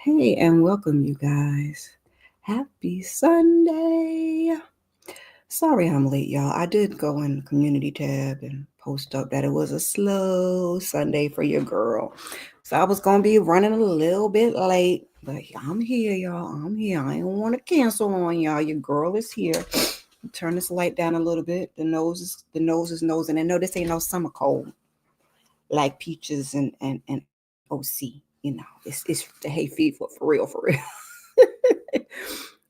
Hey, and welcome, you guys. Happy Sunday. Sorry I'm late, y'all. I did go in the community tab and post up that it was a slow Sunday for your girl. So I was going to be running a little bit late, but I'm here, y'all. I'm here. I don't want to cancel on y'all. Your girl is here. Turn this light down a little bit. The nose is nosing. And no, this ain't no summer cold like peaches and OC. It's the hay fever for real, for real.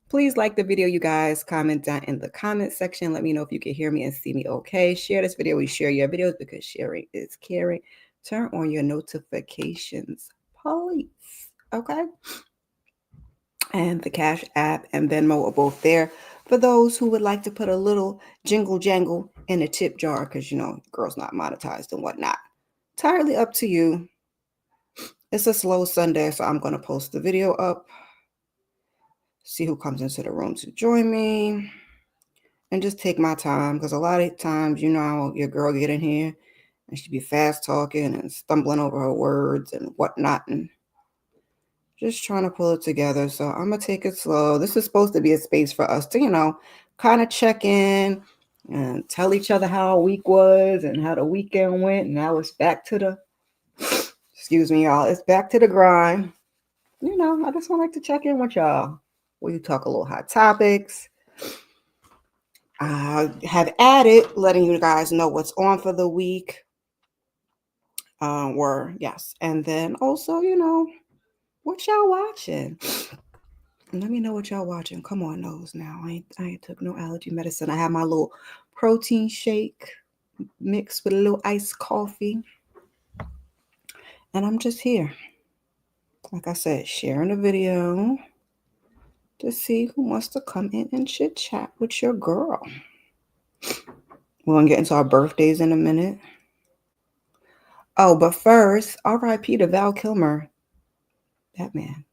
Please like the video, you guys. Comment down in the comment section. Let me know if you can hear me and see me okay. Share this video. We share your videos because sharing is caring. Turn on your notifications, please. Okay? And the Cash App and Venmo are both there for those who would like to put a little jingle jangle in a tip jar because, girl's not monetized and whatnot. Entirely up to you. It's a slow Sunday, so I'm going to post the video up. See who comes into the room to join me. And just take my time because a lot of times, how your girl get in here and she be fast talking and stumbling over her words and whatnot and just trying to pull it together. So I'm going to take it slow. This is supposed to be a space for us to, kind of check in and tell each other how our week was and how the weekend went. And now it's back to excuse me, y'all, it's back to the grind. I just want to check in with y'all. We talk a little hot topics. I have added letting you guys know what's on for the week. Yes. And then also, what y'all watching. Let me know what y'all watching. Come on, nose now. I ain't took no allergy medicine. I have my little protein shake mixed with a little iced coffee. And I'm just here. Like I said, sharing the video to see who wants to come in and chit chat with your girl. We're going to get into our birthdays in a minute. Oh, but first, R.I.P. to Val Kilmer. Batman.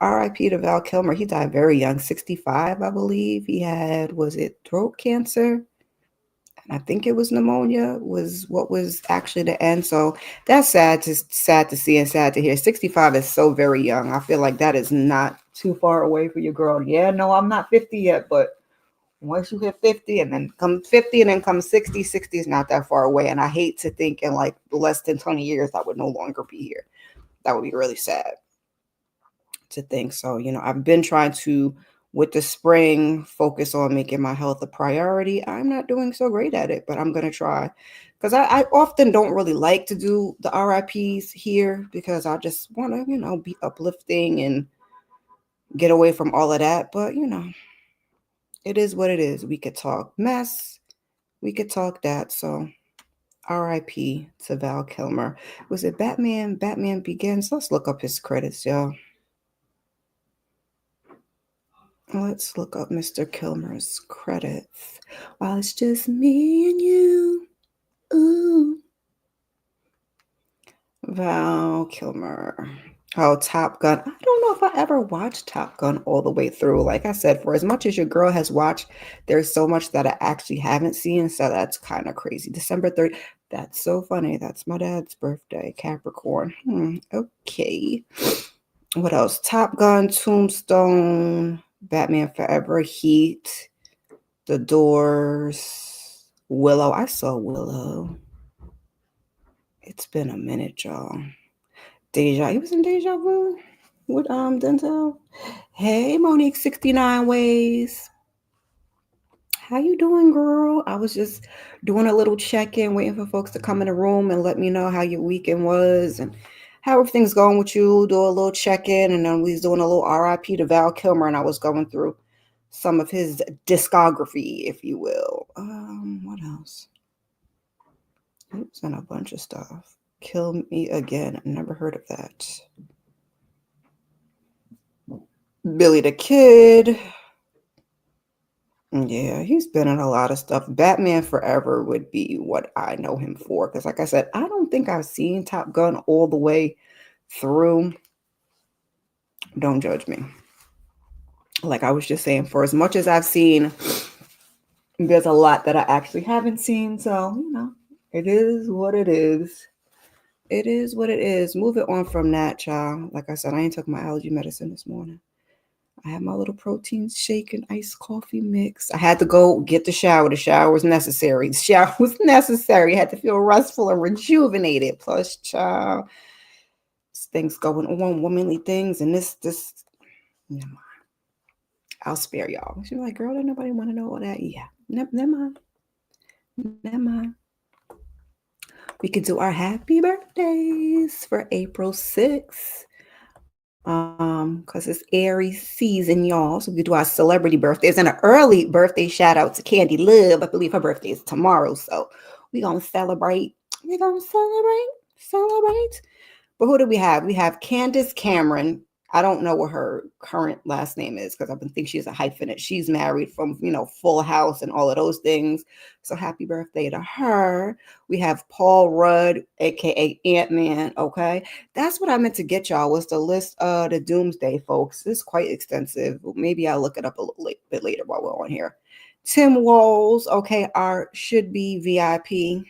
R.I.P. to Val Kilmer. He died very young, 65, I believe. He had, was it throat cancer? And I think it was pneumonia was what was actually the end. So that's sad to see and sad to hear. 65 is so very young. I feel like that is not too far away for your girl. Yeah, no, I'm not 50 yet, but once you hit 50 and then come 50 and then come 60, 60 is not that far away. And I hate to think in like less than 20 years I would no longer be here. That would be really sad to think. So, I've been trying to, with the spring, focus on making my health a priority. I'm not doing so great at it, but I'm going to try. Because I often don't really like to do the RIPs here because I just want to, be uplifting and get away from all of that. But, it is what it is. We could talk mess. We could talk that. So RIP to Val Kilmer. Was it Batman? Batman Begins? Let's look up his credits, y'all. Let's look up Mr. Kilmer's credits. While it's just me and you. Ooh. Val Kilmer. Oh, Top Gun. I don't know if I ever watched Top Gun all the way through. Like I said, for as much as your girl has watched, there's so much that I actually haven't seen. So that's kind of crazy. December 3rd. That's so funny. That's my dad's birthday, Capricorn. Okay. What else? Top Gun, Tombstone, Batman Forever, Heat, The Doors, Willow. I saw Willow. It's been a minute, y'all. Deja. He was in Deja Vu with Denzel. Hey, Monique, 69 Ways. How you doing, girl? I was just doing a little check-in, waiting for folks to come in the room and let me know how your weekend was and how everything's going with you. Do a little check-in, and then we was doing a little RIP to Val Kilmer, and I was going through some of his discography, if you will. What else? Oops, and a bunch of stuff. Kill Me Again. I never heard of that. Billy the Kid. Yeah, he's been in a lot of stuff. Batman Forever would be what I know him for. Because like I said, I don't think I've seen Top Gun all the way through. Don't judge me. Like I was just saying, for as much as I've seen, there's a lot that I actually haven't seen. So, it is what it is. It is what it is. Move it on from that, child. Like I said, I ain't took my allergy medicine this morning. I had my little protein shake and iced coffee mix. I had to go get the shower. The shower was necessary. The shower was necessary. I had to feel restful and rejuvenated. Plus, child, things going on, womanly things, and this. Never mind. I'll spare y'all. She's like, girl, don't nobody want to know all that. Yeah, never mind. Never mind. We could do our happy birthdays for April 6th. Because it's Aries season, y'all. So we could do our celebrity birthdays and an early birthday shout out to Candy Love. I believe her birthday is tomorrow. So we're gonna celebrate. We're gonna celebrate. But who do we have? We have Candace Cameron. I don't know what her current last name is because I think she's a hyphenate. She's married from, Full House and all of those things. So happy birthday to her. We have Paul Rudd, aka Ant-Man. Okay. That's what I meant to get y'all was the list of the Doomsday folks. It's quite extensive. Maybe I'll look it up a little bit later while we're on here. Tim Walls, okay, our should be VIP.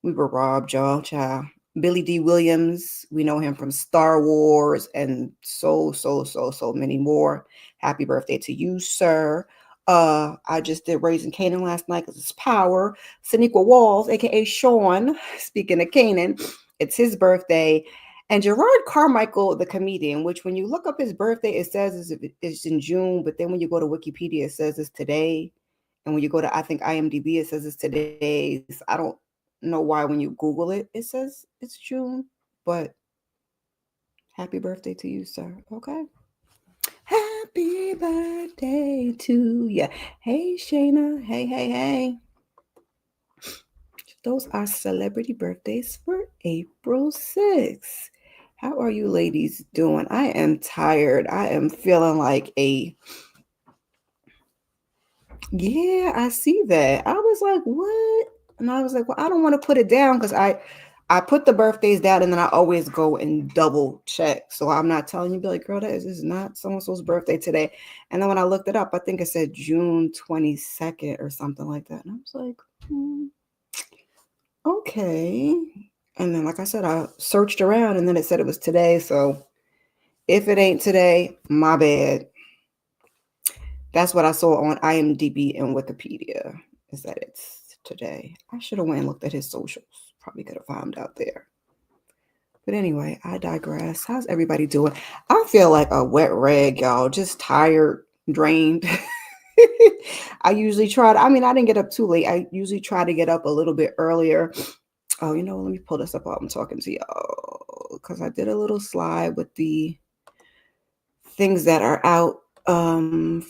We were robbed, y'all, child. Billy D. Williams, we know him from Star Wars and so many more. Happy birthday to you, sir. I just did Raising Canaan last night because it's power. Saniqua Walls, aka Sean, speaking of Canaan, it's his birthday. And Gerard Carmichael, the comedian, which when you look up his birthday, it says it's in June, but then when you go to Wikipedia, it says it's today. And when you go to, I think, IMDb, it says it's today. So I don't know why when you Google it, it says it's June. But happy birthday to you, sir. Okay. Happy birthday to you. Hey, Shayna. Hey. Those are celebrity birthdays for April 6th. How are you ladies doing? I am tired. I am feeling like yeah, I see that. I was like, what? And I was like, well, I don't want to put it down because I put the birthdays down and then I always go and double check. So I'm not telling you, be like, girl, this is not so and so's birthday today. And then when I looked it up, I think it said June 22nd or something like that. And I was like, okay. And then, like I said, I searched around and then it said it was today. So if it ain't today, my bad. That's what I saw on IMDb and Wikipedia is that it's today. I should have went and looked at his socials. Probably could have found out there. But anyway, I digress. How's everybody doing? I feel like a wet rag, y'all. Just tired, drained. I usually I didn't get up too late. I usually try to get up a little bit earlier. Oh, let me pull this up while I'm talking to y'all. Because I did a little slide with the things that are out from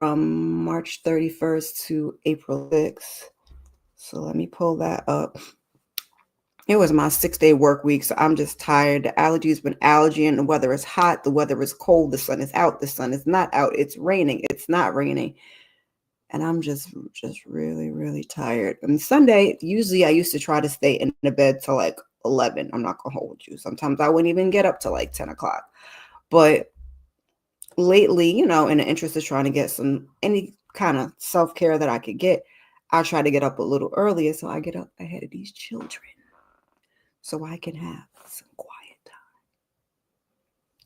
March 31st to April 6th. So let me pull that up. It was my 6-day work week, so I'm just tired. The allergies been allergying. The weather is hot. The weather is cold. The sun is out. The sun is not out. It's raining. It's not raining. And I'm just really, really tired. And Sunday, usually I used to try to stay in the bed till like 11. I'm not going to hold you. Sometimes I wouldn't even get up till like 10 o'clock. But lately, in the interest of trying to get any kind of self-care that I could get, I try to get up a little earlier so I get up ahead of these children so I can have some quiet time.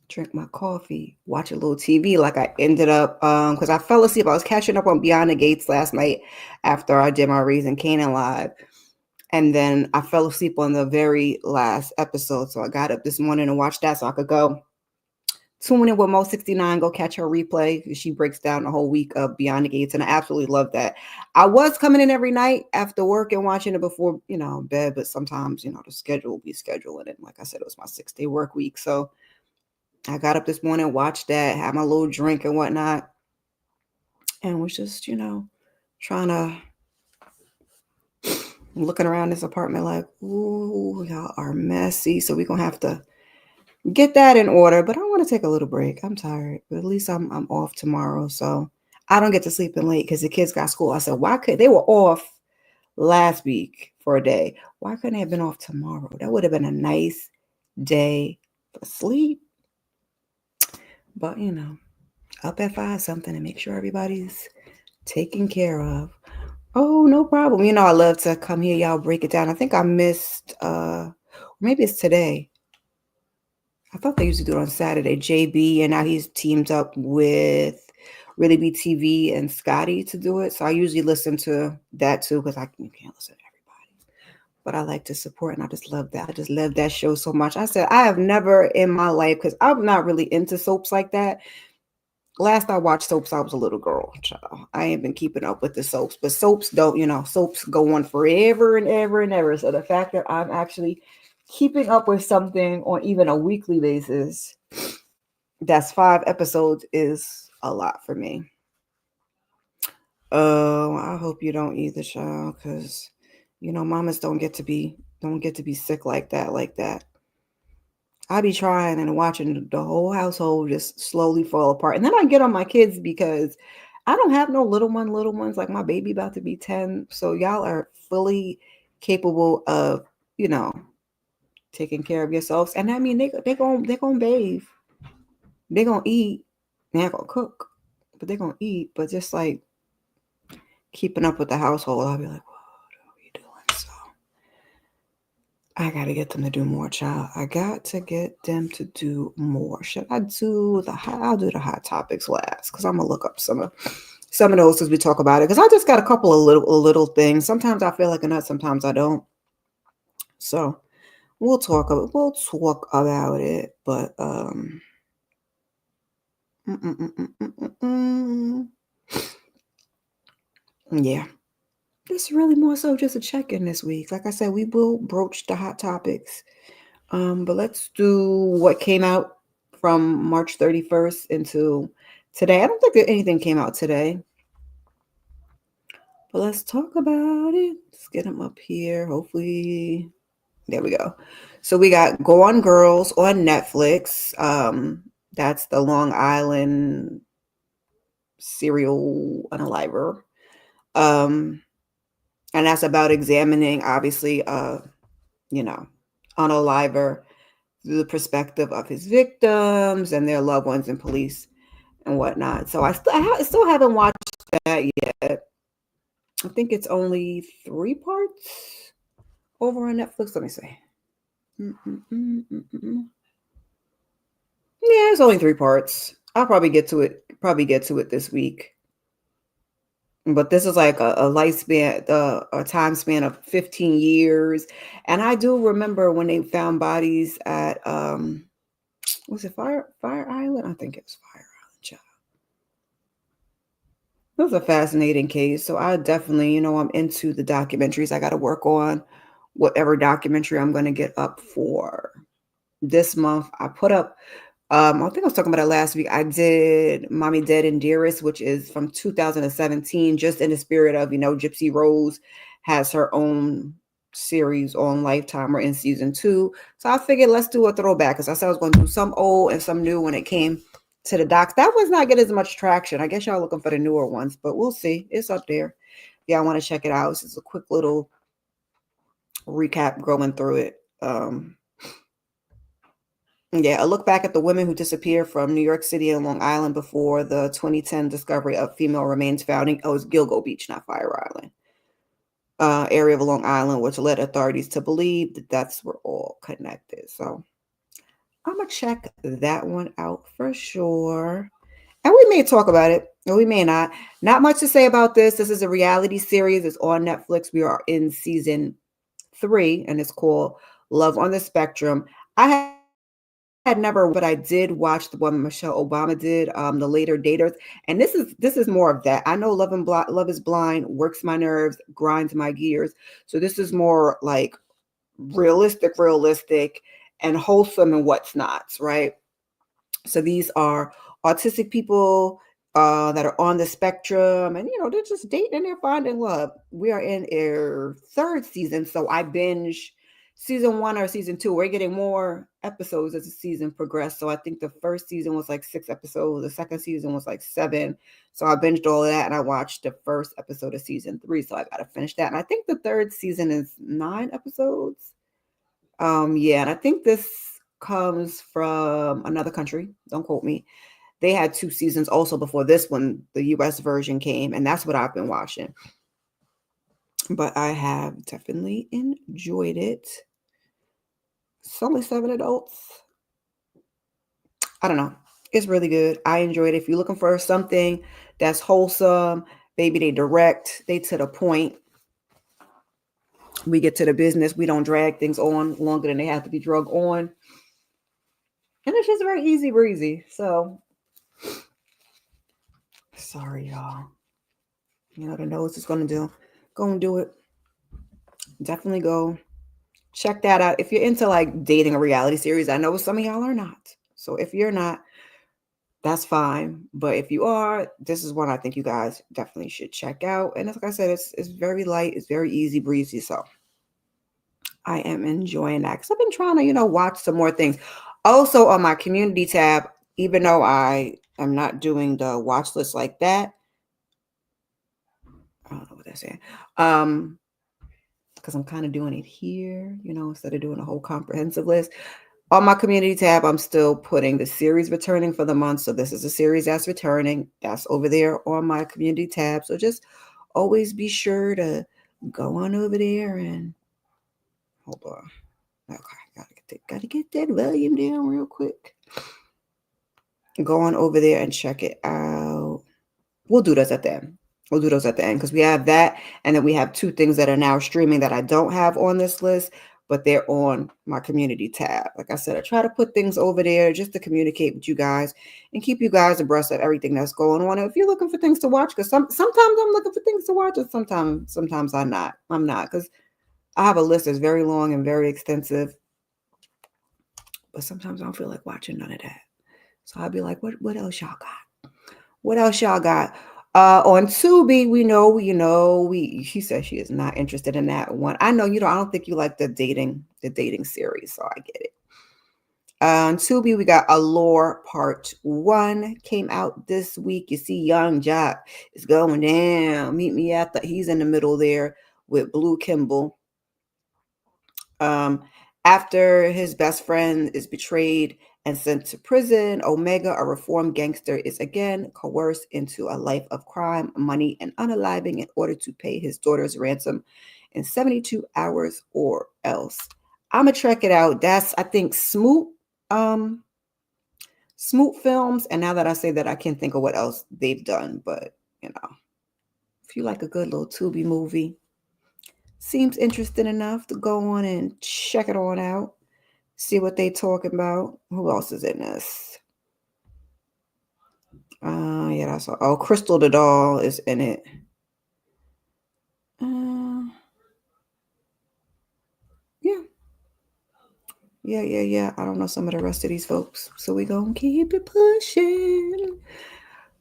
Drink my coffee, watch a little TV like I ended up, because I fell asleep. I was catching up on Beyond the Gates last night after I did my Raising Canaan live. And then I fell asleep on the very last episode. So I got up this morning and watched that so I could go tune in with Mo 69, go catch her replay. She breaks down the whole week of Beyond the Gates, and I absolutely love that. I was coming in every night after work and watching it before, bed, but sometimes, the schedule will be scheduling it. Like I said, it was my 6-day work week. So I got up this morning, watched that, had my little drink and whatnot, and was just, trying to looking around this apartment like, ooh, y'all are messy. So we're going to have to get that in order, but I want to take a little break. I'm tired, but at least I'm off tomorrow, so I don't get to sleep in late because the kids got school. I said, why could they were off last week for a day? Why couldn't they have been off tomorrow? That would have been a nice day for sleep. But up at 5 something and make sure everybody's taken care of. Oh, no problem. I love to come here, y'all break it down. I think I missed Maybe it's today. I thought they used to do it on Saturday. JB, and now he's teamed up with Really Be TV and Scotty to do it. So I usually listen to that too because you can't listen to everybody. But I like to support, and I just love that. I just love that show so much. I said I have never in my life, because I'm not really into soaps like that. Last I watched soaps, I was a little girl, child. I ain't been keeping up with the soaps, but soaps don't, soaps go on forever and ever and ever. So the fact that I'm actually keeping up with something on even a weekly basis, that's 5 episodes, is a lot for me. I hope you don't either, child, because mamas don't get to be sick like that. I be trying and watching the whole household just slowly fall apart. And then I get on my kids because I don't have no little ones. Like my baby about to be 10. So y'all are fully capable of, taking care of yourselves. And I mean, they gonna bathe. They gonna eat. They ain't gonna cook, but they gonna eat. But just like keeping up with the household, I'll be like, what are we doing? So I gotta get them to do more, child. I got to get them to do more. Should I do I'll do the hot topics last, because I'm gonna look up some of those as we talk about it. Because I just got a couple of little things. Sometimes I feel like a nut, sometimes I don't. So we'll talk about it. But yeah. It's really more so just a check-in this week. Like I said, we will broach the hot topics. But let's do what came out from March 31st into today. I don't think that anything came out today. But let's talk about it. Let's get them up here. Hopefully. There we go. So we got Gone Girls on Netflix. That's the Long Island serial unaliver. And that's about examining, obviously, unaliver through the perspective of his victims and their loved ones and police and whatnot. So I still haven't watched that yet. I think it's only 3 parts over on Netflix. Let me see. Yeah, it's only 3 parts. I'll probably get to it this week. But this is like a lifespan, a time span of 15 years. And I do remember when they found bodies at was it Fire Island? I think it was Fire Island, child. It was a fascinating case. So I definitely, I'm into the documentaries. I got to work on whatever documentary I'm going to get up for this month. I put up, I think I was talking about it last week. I did Mommy Dead and Dearest, which is from 2017, just in the spirit of, Gypsy Rose has her own series on Lifetime. We're in season 2. So I figured let's do a throwback, because I said I was going to do some old and some new when it came to the docs. That was not getting as much traction. I guess y'all looking for the newer ones, but we'll see. It's up there. Yeah, I want to check it out. This is a quick little recap going through it. Yeah, a look back at the women who disappeared from New York City and Long Island before the 2010 discovery of female remains found in, it's Gilgo Beach, not Fire Island, area of Long Island, which led authorities to believe the deaths were all connected. So I'm going to check that one out for sure. And we may talk about it, or we may not. Not much to say about this. This is a reality series. It's on Netflix. We are in season 3, and it's called Love on the Spectrum. I had never, but I did watch the one Michelle Obama did, the Later Daters, and this is more of that. I know Love is Blind works my nerves, grinds my gears. So this is more like realistic, and wholesome and what's not, right? So these are autistic people that are on the spectrum, and they're just dating and they're finding love. We are in our 3rd season, so I binge season 1 or season 2. We're getting more episodes as the season progressed. So I think the first season was like 6 episodes. The second season was like 7. So I binged all of that, and I watched the first episode of season 3. So I got to finish that. And I think the 3rd season is 9 episodes. Yeah, and I think this comes from another country. Don't quote me. They had 2 seasons also before this one. The US version came, and that's what I've been watching. But I have definitely enjoyed it. It's only 7 adults. I don't know. It's really good. I enjoyed it. If you're looking for something that's wholesome, maybe they direct, they to the point. We get to the business. We don't drag things on longer than they have to be drug on. And it's just very easy breezy. So sorry, y'all. You know, the nose is gonna do. Go and do it. Definitely go check that out. If you're into like dating a reality series, I know some of y'all are not. So if you're not, that's fine. But if you are, this is one I think you guys definitely should check out. And like I said, it's very light, it's very easy breezy. So I am enjoying that because I've been trying to, watch some more things. Also on my community tab, even though I am not doing the watch list like that, I don't know what that's saying. Because I'm kind of doing it here, instead of doing a whole comprehensive list. On my community tab, I'm still putting the series returning for the month. So this is a series that's returning. That's over there on my community tab. So just always be sure to go on over there and hold on. Okay, gotta get that volume down real quick. Go on over there and check it out. We'll do those at the end. We'll do those at the end because we have that, and then we have 2 things that are now streaming that I don't have on this list, but they're on my community tab. Like I said, I try to put things over there just to communicate with you guys and keep you guys abreast of everything that's going on. And if you're looking for things to watch, because sometimes I'm looking for things to watch, and sometimes I'm not. Because I have a list that's very long and very extensive, but sometimes I don't feel like watching none of that. So I'll be like, what else y'all got? What else y'all got? On Tubi, she said she is not interested in that one. I know I don't think you like the dating series, so I get it. On Tubi, we got Allure Part 1 came out this week. You see Young Jock is going down. Meet me at he's in the middle there with Blue Kimball. After his best friend is betrayed and sent to prison, Omega, a reformed gangster, is again coerced into a life of crime, money, and unaliving in order to pay his daughter's ransom in 72 hours or else. I'm gonna check it out. That's, I think, Smoot Films. And now that I say that, I can't think of what else they've done. But if you like a good little Tubi movie, seems interesting enough to go on and check it on out. See what they talking about. Who else is in this? Yeah, that's all. Oh, Crystal the doll is in it. Yeah. I don't know some of the rest of these folks, so we gonna keep it pushing.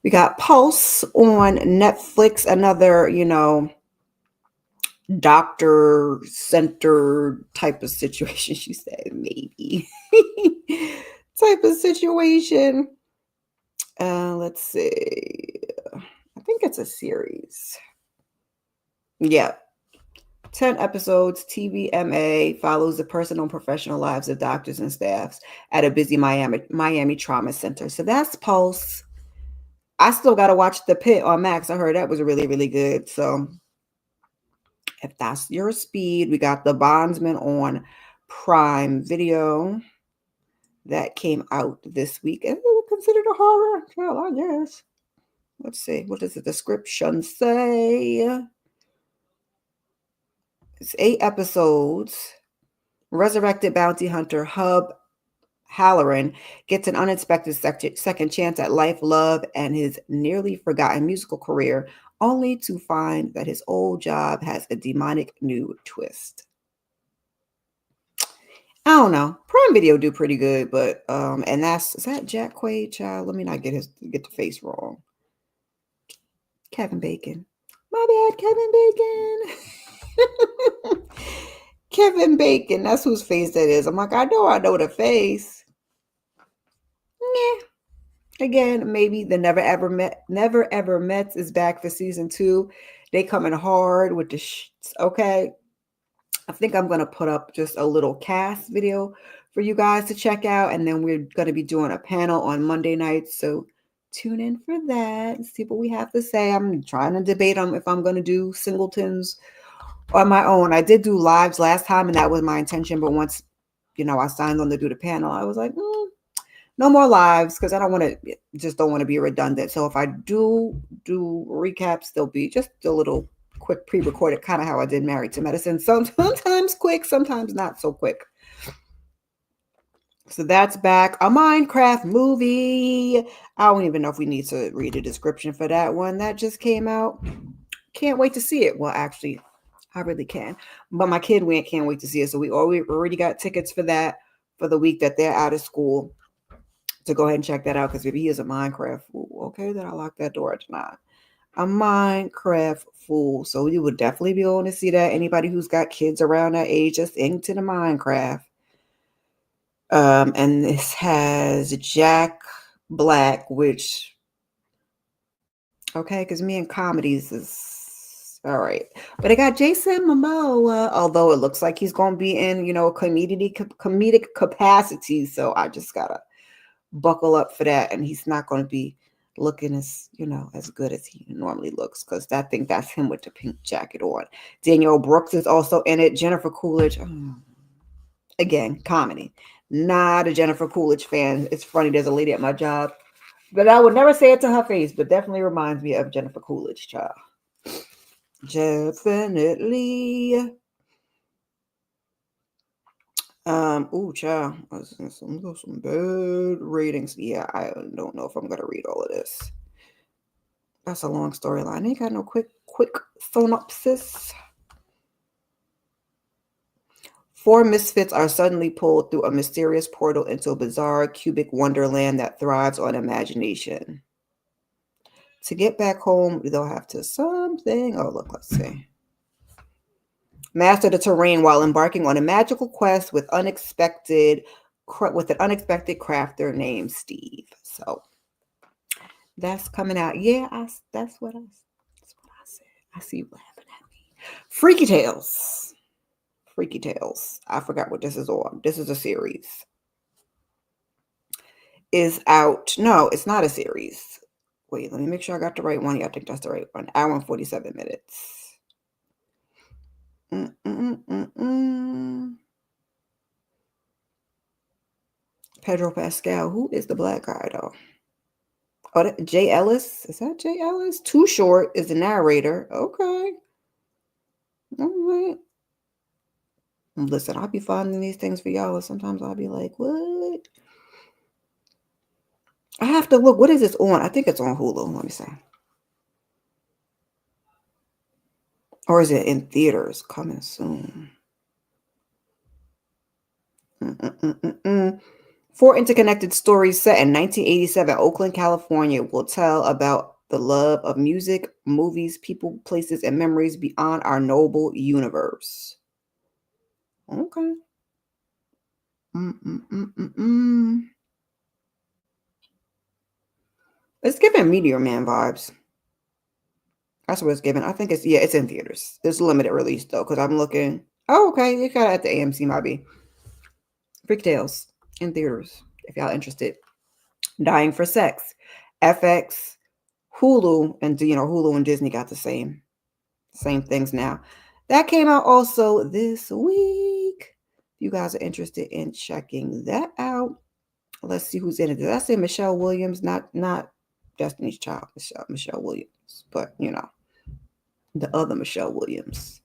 We got Pulse on Netflix. Another, doctor center type of situation. She said maybe type of situation. Let's see. I think it's a series. Yeah. 10 episodes. TVMA follows the personal and professional lives of doctors and staffs at a busy Miami trauma center. So that's Pulse. I still got to watch The Pit on Max. I heard that was really, really good. So if that's your speed, we got The Bondsman on Prime Video. That came out this week. And considered a horror? Well, I guess. Let's see. What does the description say? It's 8 episodes. Resurrected bounty hunter Hub Halloran gets an unexpected second chance at life, love, and his nearly forgotten musical career, only to find that his old job has a demonic new twist. I don't know. Prime Video do pretty good, but and is that Jack Quaid, child? Let me not get the face wrong. Kevin Bacon. My bad, Kevin Bacon. Kevin Bacon. That's whose face that is. I'm like, I know the face. Yeah. Again, maybe the Never Ever Mets is back for season 2. They coming hard with the okay. I think I'm going to put up just a little cast video for you guys to check out. And then we're going to be doing a panel on Monday nights. So tune in for that and see what we have to say. I'm trying to debate on if I'm going to do singletons on my own. I did do lives last time, and that was my intention. But once, I signed on to do the panel. I was like, no more lives because I don't want to be redundant. So if I do recaps, they'll be just a little quick pre-recorded, kind of how I did Married to Medicine. Sometimes quick, sometimes not so quick. So that's back. A Minecraft movie. I don't even know if we need to read a description for that one. That just came out. Can't wait to see it. Well, actually, I really can. But my kid can't wait to see it. So we already got tickets for that for the week that they're out of school to go ahead and check that out. Because if he is a Minecraft fool, okay, then I lock that door tonight. A Minecraft fool. So you would definitely be able to see that. Anybody who's got kids around that age just into the Minecraft. And this has Jack Black, which, okay, because me and comedies is all right. But I got Jason Momoa, although it looks like he's going to be in, comedic capacity. So I just got to buckle up for that. And he's not going to be looking as, as good as he normally looks, because I think that's him with the pink jacket on. Danielle Brooks is also in it. Jennifer Coolidge, again, comedy. Not a Jennifer Coolidge fan. It's funny, there's a lady at my job, but I would never say it to her face, but definitely reminds me of Jennifer Coolidge, child. Definitely. Child. Some bad ratings. Yeah, I don't know if I'm gonna read all of this. That's a long storyline. Ain't got no quick synopsis. 4 misfits are suddenly pulled through a mysterious portal into a bizarre cubic wonderland that thrives on imagination. To get back home, they'll have to something. Oh, look, let's see. Master the terrain while embarking on a magical quest with an unexpected crafter named Steve. So that's coming out. Yeah, that's what I said. I see you laughing at me. Freaky Tales. Freaky Tales. I forgot what this is on. This is a series. Is out. No, it's not a series. Wait, let me make sure I got the right one. Yeah, I think that's the right one. Hour and 47 minutes. Pedro Pascal. Who is the black guy, though? Oh, Jay Ellis. Is that Jay Ellis? Too Short is the narrator. Okay. All right. Listen, I'll be finding these things for y'all, and sometimes I'll be like, what? I have to look. What is this on? I think it's on Hulu. Let me see. Or is it in theaters? Coming soon. 4 interconnected stories set in 1987 Oakland, California will tell about the love of music, movies, people, places, and memories beyond our noble universe. Okay. It's giving Meteor Man vibes. That's what it's giving. I think it's in theaters. It's limited release though, because I'm looking. Oh, okay. You got it at the AMC, might be. Freak Tales in theaters, if y'all interested. Dying for Sex, FX, Hulu, and Hulu and Disney got the same things now. That came out also this week. You guys are interested in checking that out. Let's see who's in it. Did I say Michelle Williams? Not Destiny's Child, Michelle Williams, but the other Michelle Williams.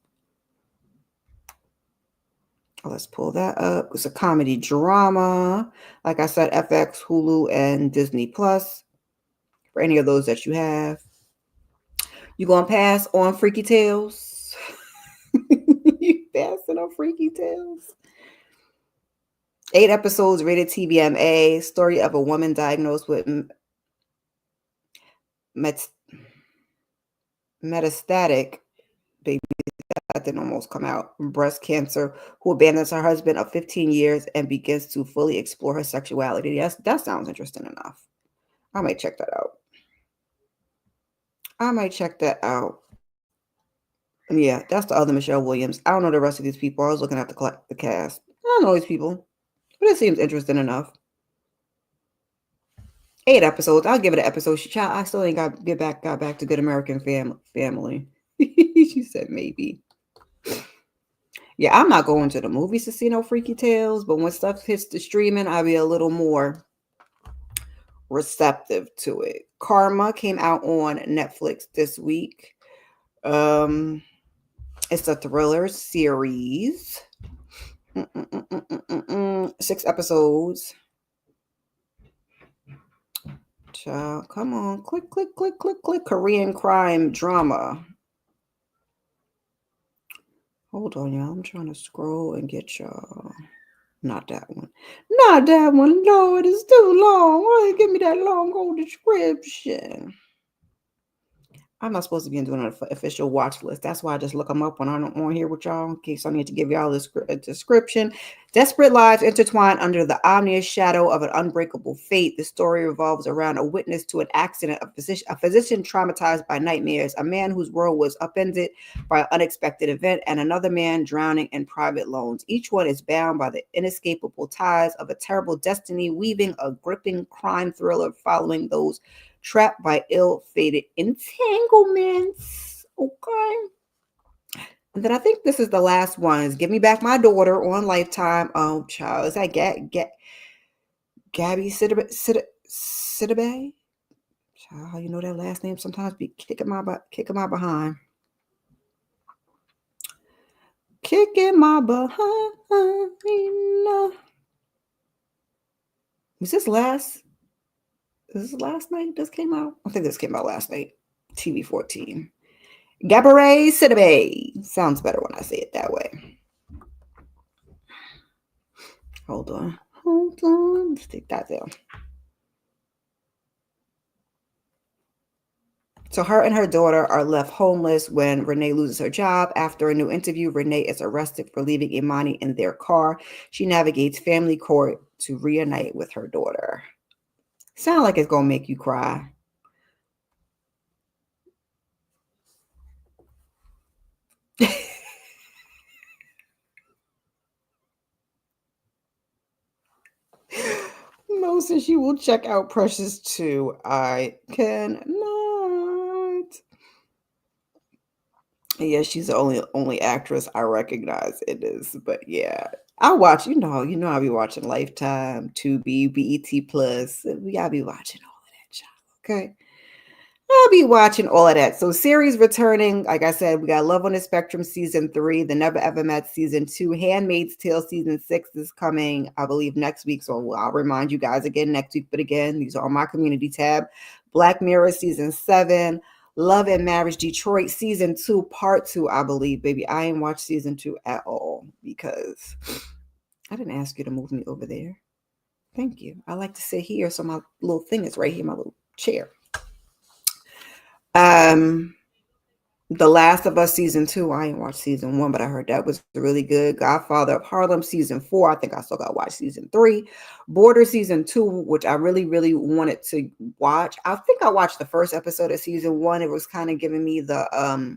Let's pull that up. It's a comedy drama. Like I said, FX, Hulu, and Disney Plus. For any of those that you have. You gonna pass on Freaky Tales? You passing on Freaky Tales? 8 episodes, rated TVMA. Story of a woman diagnosed with metastatic, baby, that didn't almost come out, breast cancer, who abandons her husband of 15 years and begins to fully explore her sexuality. Yes, that sounds interesting enough. I might check that out. Yeah, that's the other Michelle Williams. I don't know the rest of these people. I was looking at the cast. I don't know these people, but it seems interesting enough. 8 episodes. I'll give it an episode. I still ain't got back to Good American Family. She said maybe. Yeah, I'm not going to the movies to see no freaky tales, but when stuff hits the streaming, I'll be a little more receptive to it. Karma came out on Netflix this week. Um, it's a thriller series. 6 episodes. Child, come on. Click, click, click, click, click. Korean crime drama. Hold on, y'all. I'm trying to scroll and get y'all. Not that one. Not that one. Lord, it's too long. Why you give me that long old description? I'm not supposed to be doing an official watch list. That's why I just look them up when I'm on here with y'all in case I need to give y'all a description. Desperate lives intertwine under the ominous shadow of an unbreakable fate. The story revolves around a witness to an accident, a physician traumatized by nightmares, a man whose world was upended by an unexpected event, and another man drowning in private loans. Each one is bound by the inescapable ties of a terrible destiny, weaving a gripping crime thriller following those trapped by ill-fated entanglements. Okay. And then I think this is the last one. Is Give Me Back My Daughter on Lifetime. Oh, child. Is that Gabby Sidibe? Child, how you know that last name sometimes be kicking my behind. Kicking my behind. Was this last? Is this last night this came out? I think this came out last night. TV 14. Gabourey Sidibe. Sounds better when I say it that way. Hold on. Let's take that down. So her and her daughter are left homeless when Renee loses her job. After a new interview, Renee is arrested for leaving Imani in their car. She navigates family court to reunite with her daughter. Sound like it's gonna make you cry. No, since you will check out Precious 2. I cannot. Yeah, she's the only actress I recognize in this. But yeah, I watch. I'll be watching Lifetime, Tubi, BET Plus. We gotta be watching all of that, child. Okay, I'll be watching all of that. So series returning. Like I said, we got Love on the Spectrum season 3, The Never Ever Met season 2, Handmaid's Tale season 6 is coming, I believe, next week. So I'll remind you guys again next week. But again, these are on my community tab. Black Mirror season 7. Love and Marriage Detroit season 2, part 2, I believe, baby. I ain't watched season 2 at all because I didn't ask you to move me over there. Thank you. I like to sit here, so my little thing is right here, my little chair. Um, The Last of Us season 2. I ain't watched season 1, but I heard that was really good. Godfather of Harlem season 4. I think I still got to watch season 3. Border season 2, which I really, really wanted to watch. I think I watched the first episode of season 1. It was kind of giving me the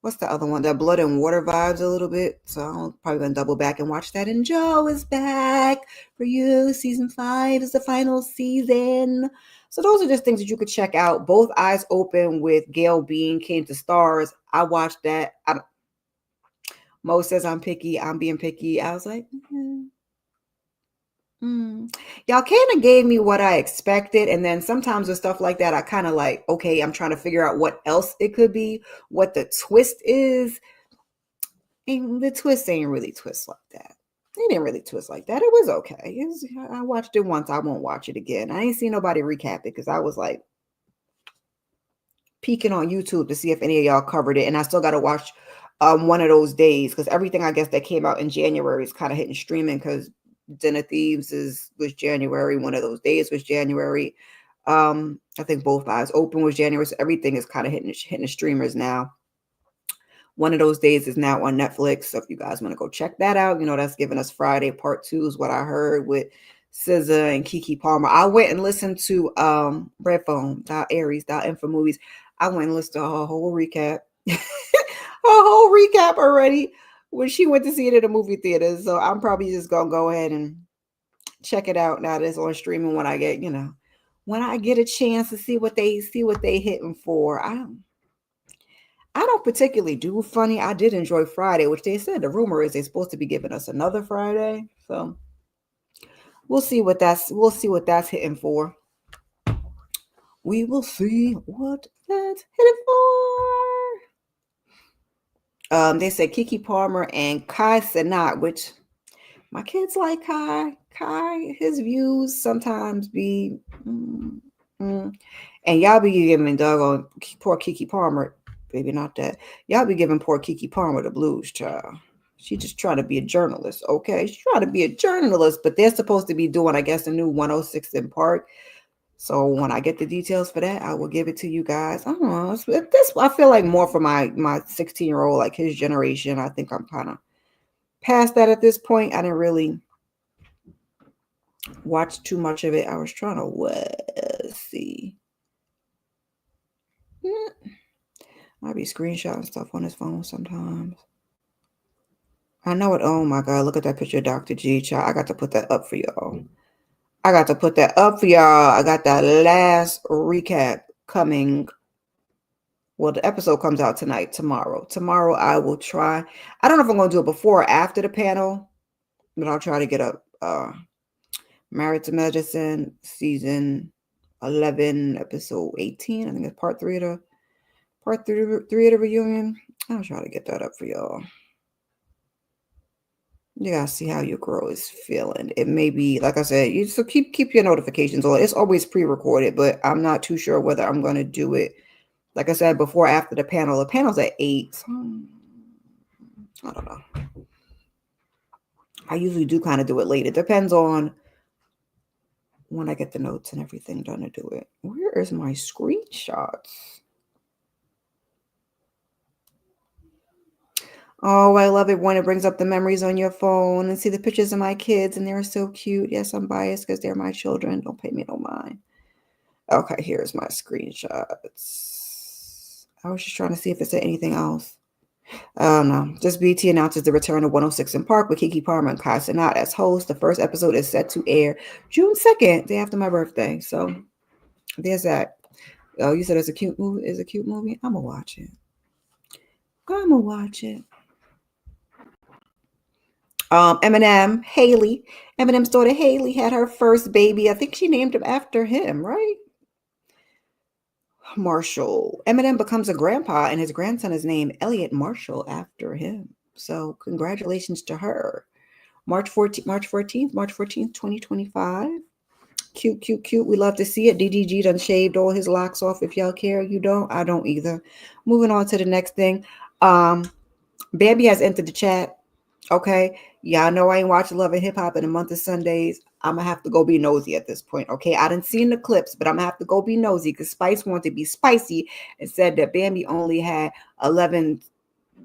what's the other one? The Blood and Water vibes a little bit. So I'm probably gonna double back and watch that. And Joe is back for you. Season 5 is the final season. So those are just things that you could check out. Both Eyes Open with Gail Bean came to stars. I watched that. Mo says I'm picky. I'm being picky. I was like, y'all kind of gave me what I expected. And then sometimes with stuff like that, I kind of like, okay, I'm trying to figure out what else it could be, what the twist is. And the twist ain't really twist like that. It didn't really twist like that. It was okay. I watched it once. I won't watch it again. I ain't seen nobody recap it because I was like peeking on YouTube to see if any of y'all covered it. And I still got to watch one of those days because everything I guess that came out in January is kind of hitting streaming because Den of Thieves was January. One of those days was January. I think Both Eyes Open was January. So everything is kind of hitting the streamers now. One of those days is now on Netflix. So if you guys want to go check that out, that's giving us Friday part 2 is what I heard with SZA and Keke Palmer. I went and listened to Redphone.aries.info movies. I went and listened to her whole recap. Her whole recap already when she went to see it at a movie theater. So I'm probably just gonna go ahead and check it out now that it's on streaming when I get, when I get a chance to see what they hitting for. I don't particularly do funny. I did enjoy Friday, which they said the rumor is they're supposed to be giving us another Friday. So we'll see what that's hitting for. We will see what that's hitting for. They said Kiki Palmer and Kai Cenat, which my kids like Kai. Kai, his views sometimes be, mm. And y'all be giving doggone poor Kiki Palmer, maybe not that. Y'all be giving poor Kiki Palmer the blues, child. She just trying to be a journalist, okay? She's trying to be a journalist, but they're supposed to be doing, I guess, a new 106 in Park. So when I get the details for that, I will give it to you guys. I don't know. This I feel like more for my 16-year-old, like his generation. I think I'm kind of past that at this point. I didn't really watch too much of it. I was trying to see. I'll be screenshotting stuff on his phone sometimes. I know it. Oh my God, look at that picture of Dr. G. Child. I got to put that up for y'all. I got to put that up for y'all. I got that last recap coming. Well, the episode comes out tomorrow. Tomorrow I will try. I don't know if I'm going to do it before or after the panel, but I'll try to get up Married to Medicine, season 11, episode 18. I think it's part three of the reunion. I'll try to get that up for y'all. You gotta see how your girl is feeling. It may be, like I said, you so keep your notifications on. It's always pre-recorded, but I'm not too sure whether I'm gonna do it. Like I said before, after the panel. The panel's at 8. So I don't know. I usually do kind of do it late. It depends on when I get the notes and everything done to do it. Where is my screenshots? Oh, I love it when it brings up the memories on your phone and see the pictures of my kids, and they're so cute. Yes, I'm biased because they're my children. Don't pay me no mind. Okay, here's my screenshots. I was just trying to see if it said anything else. Oh no. Just BT announces the return of 106 in Park with Kiki Palmer and Kai Cenat as hosts. The first episode is set to air June 2nd, day after my birthday. So there's that. Oh, you said it's a cute movie? Is a cute movie? I'm gonna watch it. Eminem's daughter Haley had her first baby. I think she named him after him, right? Marshall. Eminem becomes a grandpa, and his grandson is named Elliot Marshall after him. So congratulations to her. March 14th, 2025. Cute, cute, cute. We love to see it. DDG done shaved all his locks off. If y'all care, you don't. I don't either. Moving on to the next thing. Bambi has entered the chat. Okay. Y'all know I ain't watching Love and Hip Hop in a month of Sundays. I'm going to have to go be nosy at this point. Okay. I didn't see the clips, but I'm going to have to go be nosy because Spice wanted to be spicy and said that Bambi only had 11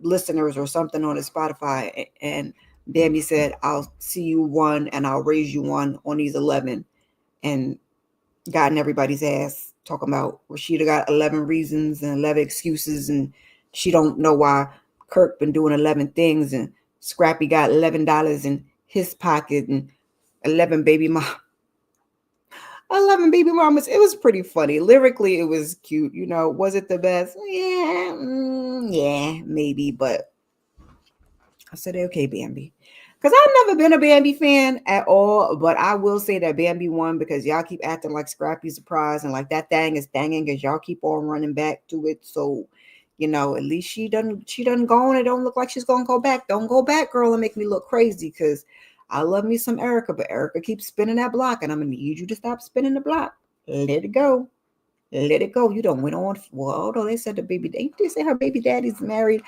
listeners or something on his Spotify. And Bambi said, I'll see you one and I'll raise you one on these 11. And gotten everybody's ass talking about Rashida got 11 reasons and 11 excuses and she don't know why Kirk been doing 11 things and Scrappy got $11 in his pocket and 11 baby mamas. It was pretty funny. Lyrically, it was cute. You know, was it the best? Yeah, yeah, maybe. But I said, okay, Bambi. Because I've never been a Bambi fan at all. But I will say that Bambi won because y'all keep acting like Scrappy's surprised and like that thing is thanging because y'all keep on running back to it. So, you know, at least she done gone. It don't look like she's gonna go back. Don't go back, girl, and make me look crazy because I love me some Erica, but Erica keeps spinning that block, and I'm gonna need you to stop spinning the block. Let it go. Let it go. You don't went on. Well, although they said they say her baby daddy's married.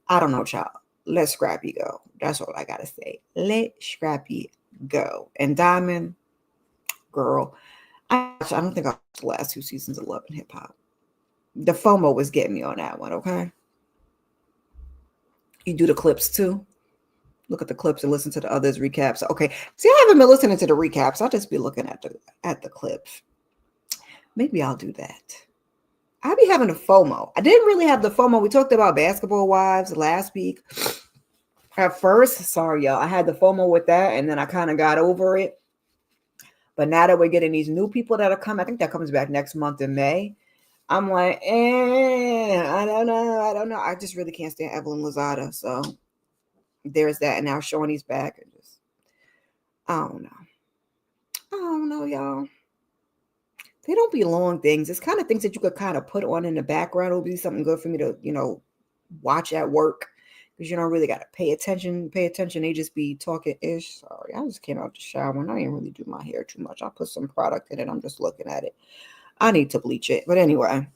I don't know, child. Let Scrappy go. That's all I gotta say. Let Scrappy go. And Diamond, girl, I don't think I watched the last 2 seasons of Love and Hip Hop. The FOMO was getting me on that one, okay? You do the clips too. Look at the clips and listen to the others recaps. Okay. See, I haven't been listening to the recaps. I'll just be looking at the clips. Maybe I'll do that. I be having a FOMO. I didn't really have the FOMO. We talked about Basketball Wives last week. At first, sorry, y'all, I had the FOMO with that, and then I kind of got over it. But now that we're getting these new people that are coming, I think that comes back next month in May. I'm like, I don't know. I don't know. I just really can't stand Evelyn Lozada. So there's that. And now Shawnee's back. And just, I don't know. I don't know, y'all. They don't be long things. It's kind of things that you could kind of put on in the background. It'll be something good for me to, watch at work. Because you don't really got to pay attention. Pay attention. They just be talking ish. Sorry, I just came out the shower and I didn't really do my hair too much. I put some product in it. I'm just looking at it. I need to bleach it. But anyway,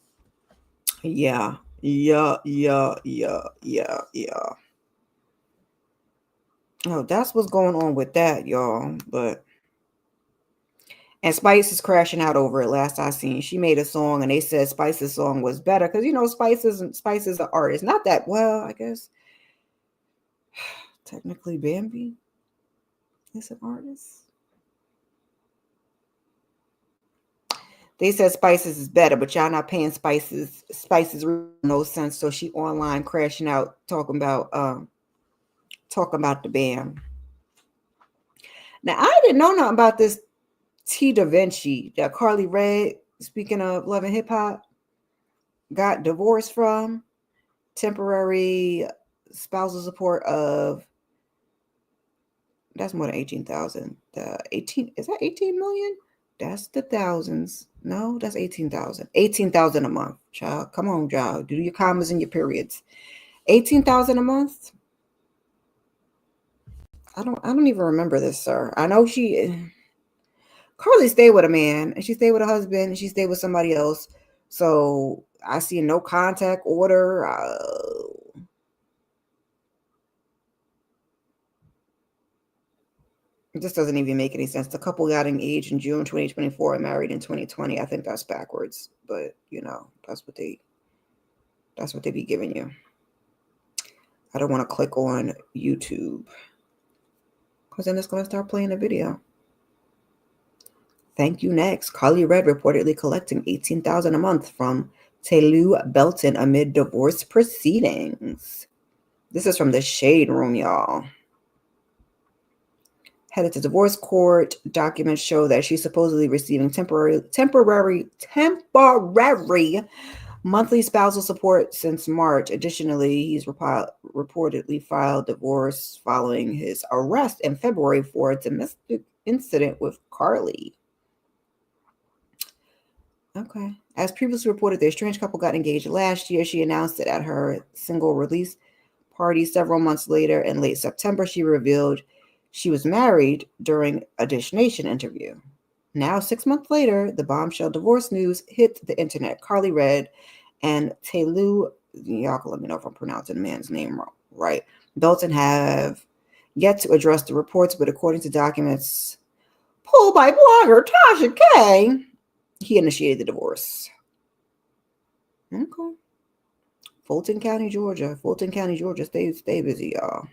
yeah. Yeah. Oh, that's what's going on with that, y'all. But and Spice is crashing out over it. Last I seen, she made a song, and they said Spice's song was better because Spice is an artist. Not that well, I guess. Technically, Bambi is an artist. They said Spices is better, but y'all not paying Spices. Spices no sense. So she online crashing out, talking about the band. Now I didn't know nothing about this T Da Vinci that Carly Rae, speaking of love and hip hop, got divorced from. Temporary spousal support of that's more than 18,000. The 18 is that 18 million? That's the thousands. No, that's 18,000. 18,000 a month. Child, come on, child. Do your commas and your periods. 18,000 a month? I don't even remember this, sir. I know Carly stayed with a man and she stayed with a husband and she stayed with somebody else. So I see a no contact order. It just doesn't even make any sense. The couple got engaged in June 2024 and married in 2020. I think that's backwards, but that's what they be giving you. I don't want to click on YouTube because then it's going to start playing the video. Thank you. Next, Carly Red reportedly collecting $18,000 a month from Telu Belton amid divorce proceedings. This is from the Shade Room, y'all. Headed to divorce court. Documents show that she's supposedly receiving temporary monthly spousal support since March. Additionally, he's reportedly filed divorce following his arrest in February for a domestic incident with Carly. Okay. As previously reported, the estranged couple got engaged last year. She announced it at her single release party several months later. In late September, she revealed she was married during a Dish Nation interview. Now, 6 months later, the bombshell divorce news hit the internet. Carly Red and Telu, y'all can let me know if I'm pronouncing the man's name wrong, right? Belton have yet to address the reports, but according to documents pulled by blogger Tasha K, he initiated the divorce. Okay. Fulton County, Georgia. Stay busy, y'all.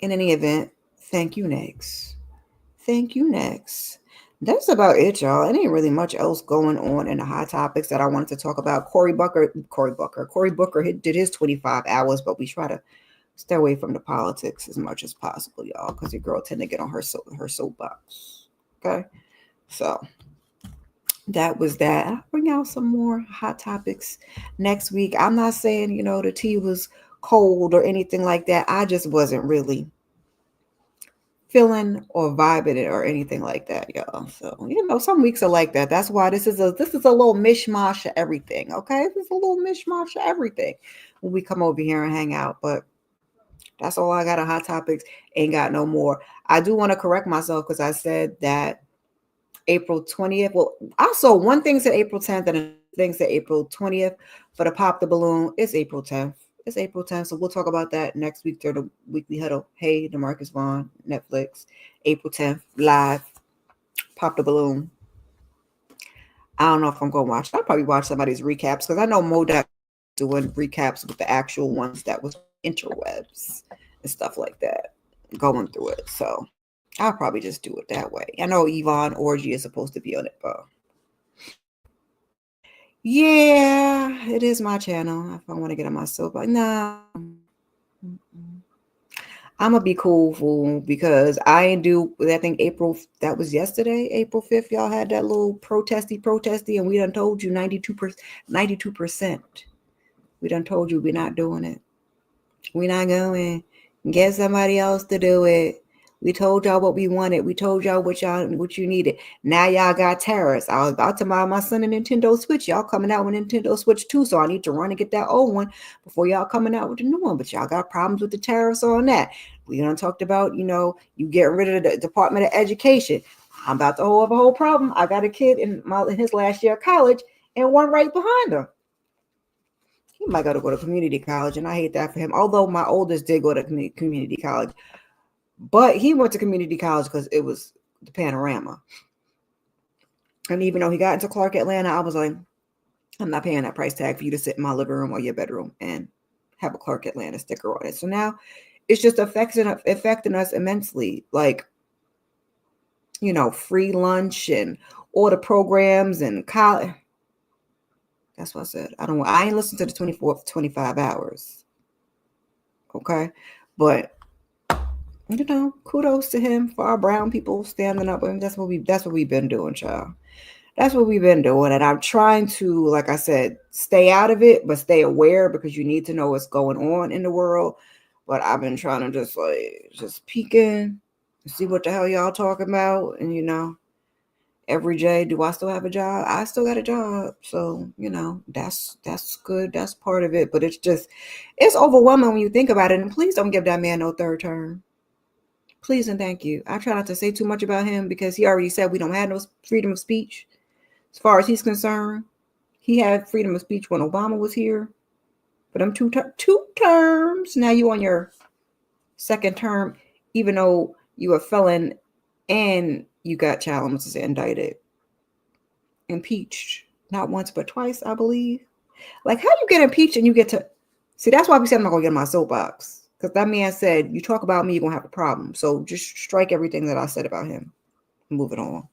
In any event, thank you next. That's about it, y'all. It ain't really much else going on in the hot topics that I wanted to talk about. Cory Booker did his 25 hours, but we try to stay away from the politics as much as possible, y'all, because your girl tend to get on her soapbox. Okay? So that was that. I'll bring out some more hot topics next week. I'm not saying, the tea was cold or anything like that. I just wasn't really feeling or vibing it or anything like that, y'all. So, some weeks are like that. That's why this is a little mishmash of everything. Okay. This is a little mishmash of everything when we come over here and hang out. But that's all I got on hot topics. Ain't got no more. I do want to correct myself because I said that April 20th. Well, I saw one thing said April 10th and a thing said April 20th. For the Pop the Balloon, it's April 10th. It's April 10th, so we'll talk about that next week during the weekly huddle. Hey, DeMarcus Vaughn, Netflix, April 10th, live, Pop the Balloon. I don't know if I'm going to watch it. I'll probably watch somebody's recaps because I know Modak doing recaps with the actual ones that was interwebs and stuff like that, going through it. So I'll probably just do it that way. I know Yvonne Orgy is supposed to be on it, but yeah, it is my channel. If I want to get on my soapbox, no. I'm gonna be cool, fool, because I ain't do. I think April. That was yesterday, April 5th. Y'all had that little protesty, and we done told you 92%. 92%. We done told you we're not doing it. We're not going. Get somebody else to do it. We told y'all what we wanted. We told y'all what you needed. Now y'all got tariffs. I was about to buy my son a Nintendo Switch. Y'all coming out with Nintendo Switch 2, so I need to run and get that old one before y'all coming out with the new one. But y'all got problems with the tariffs on that. We done talked about, you getting rid of the Department of Education. I'm about to have a whole problem. I got a kid in his last year of college and one right behind him. He might go to community college, and I hate that for him. Although my oldest did go to community college, but he went to community college because it was the panorama. And even though he got into Clark Atlanta, I was like, I'm not paying that price tag for you to sit in my living room or your bedroom and have a Clark Atlanta sticker on it. So now it's just affecting us immensely. Like, free lunch and all the programs and college. That's what I said. I ain't listened to the 24th 25 hours. Okay. But kudos to him for our brown people standing up. And that's what we've been doing, child. That's what we've been doing. And I'm trying to, like I said, stay out of it, but stay aware, because you need to know what's going on in the world. But I've been trying to just peek in, see what the hell y'all talking about. And, every day, do I still have a job? I still got a job. So, that's good. That's part of it. But it's overwhelming when you think about it. And please don't give that man no third term. Please and thank you. I try not to say too much about him because he already said we don't have no freedom of speech. As far as he's concerned, he had freedom of speech when Obama was here. But I'm two terms. Now you on your second term, even though you a felon and you got child molesters indicted, impeached, not once but twice, I believe. Like, how do you get impeached and you get to see? That's why we said I'm not gonna get in my soapbox, because that man said, you talk about me, you're gonna have a problem. So just strike everything that I said about him. Moving on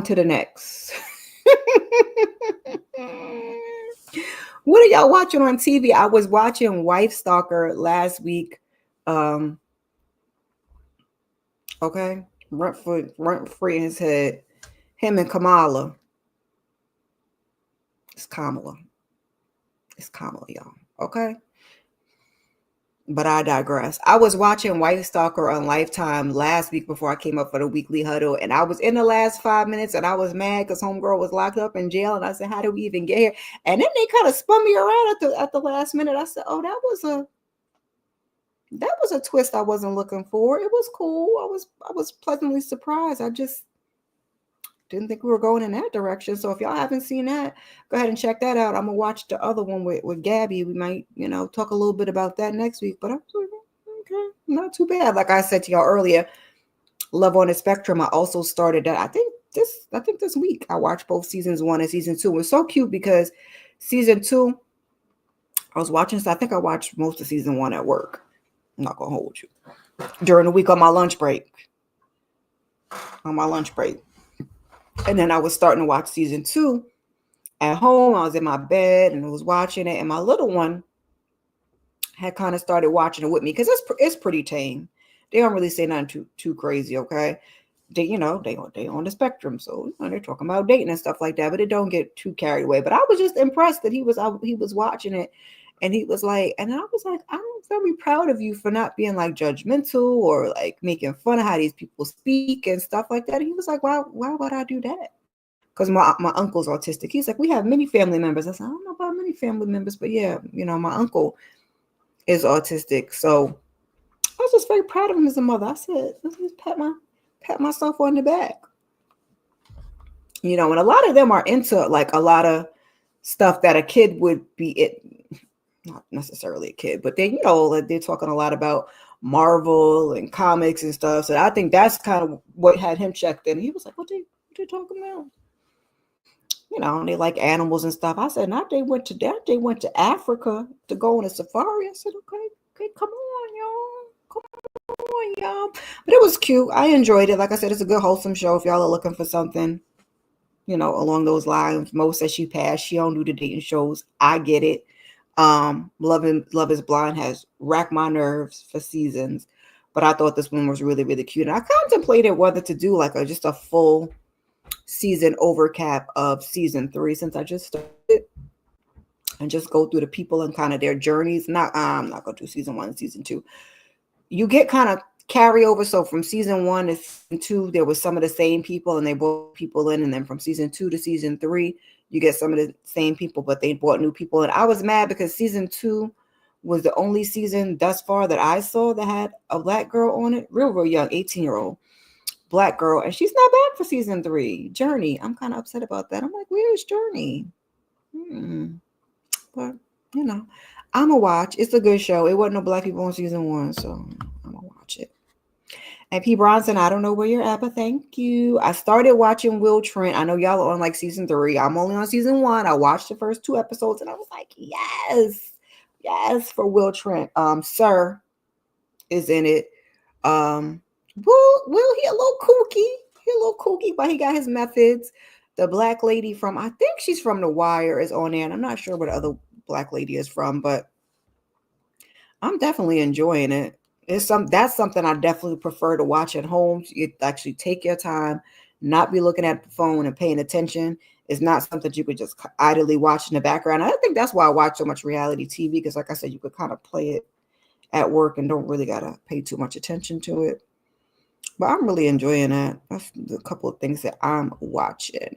to the next. What are y'all watching on TV? I was watching Wife Stalker last week. Okay, rent free in his head. Him and Kamala. It's Kamala, y'all. Okay. But I digress. I was watching Wife Stalker on Lifetime last week before I came up for the weekly huddle. And I was in the last 5 minutes and I was mad because homegirl was locked up in jail. And I said, how did we even get here? And then they kind of spun me around at the last minute. I said, oh, that was a twist I wasn't looking for. It was cool. I was pleasantly surprised. I just didn't think we were going in that direction. So if y'all haven't seen that, go ahead and check that out. I'm gonna watch the other one with Gabby. We might, talk a little bit about that next week. But I'm okay, not too bad. Like I said to y'all earlier, Love on the Spectrum. I also started that. I think this week I watched both seasons 1 and season 2. It was so cute because season 2, I was watching. So I think I watched most of season 1 at work. I'm not gonna hold you. During the week on my lunch break. And then I was starting to watch season 2 at home. I was in my bed and I was watching it. And my little one had kind of started watching it with me because it's pretty tame. They don't really say nothing too crazy, okay? They on the spectrum, so they're talking about dating and stuff like that. But it don't get too carried away. But I was just impressed that he was watching it, and he was like, and I was like, I'm very proud of you for not being like judgmental or like making fun of how these people speak and stuff like that. And he was like, why would I do that? Because my uncle's autistic. He's like, we have many family members. I said, I don't know about many family members, but yeah, my uncle is autistic. So I was just very proud of him as a mother. I said, let's just pat myself on the back. And a lot of them are into like a lot of stuff that a kid would be not necessarily a kid, but they, they're talking a lot about Marvel and comics and stuff. So I think that's kind of what had him checked in. He was like, what they talking about? They like animals and stuff. I said, not they went to Africa to go on a safari. I said, okay, come on, y'all. But it was cute. I enjoyed it. Like I said, it's a good wholesome show if y'all are looking for something, along those lines. Mo says she passed. She don't do the dating shows. I get it. Love is Blind has racked my nerves for seasons, but I thought this one was really, really cute. And I contemplated whether to do like just a full season overcap of season 3, since I just started, and just go through the people and kind of their journeys. Not I'm not gonna do season 1 and season 2. You get kind of carryover. So from season 1 to season 2, there was some of the same people and they brought people in, and then from season 2 to season 3, you get some of the same people, but they brought new people in. I was mad because season 2 was the only season thus far that I saw that had a black girl on it, real young, 18-year-old black girl, and she's not back for season 3. Journey, I'm kind of upset about that. I'm like, where is Journey? But you know, I'm a watch. It's a good show. It wasn't no black people on season 1, so I'm gonna watch it. And P. Bronson, I don't know where you're at, but thank you. I started watching Will Trent. I know y'all are on like season 3. I'm only on season 1. I watched the first 2 episodes and I was like, yes, for Will Trent. Sir is in it. Will he a little kooky? He a little kooky, but he got his methods. The black lady from, I think she's from The Wire, is on there, and I'm not sure what the other black lady is from, but I'm definitely enjoying it. That's something I definitely prefer to watch at home. You actually take your time, not be looking at the phone and paying attention. It's not something you could just idly watch in the background. I think that's why I watch so much reality TV, because like I said, you could kind of play it at work and don't really gotta pay too much attention to it. But I'm really enjoying that. That's a couple of things that I'm watching.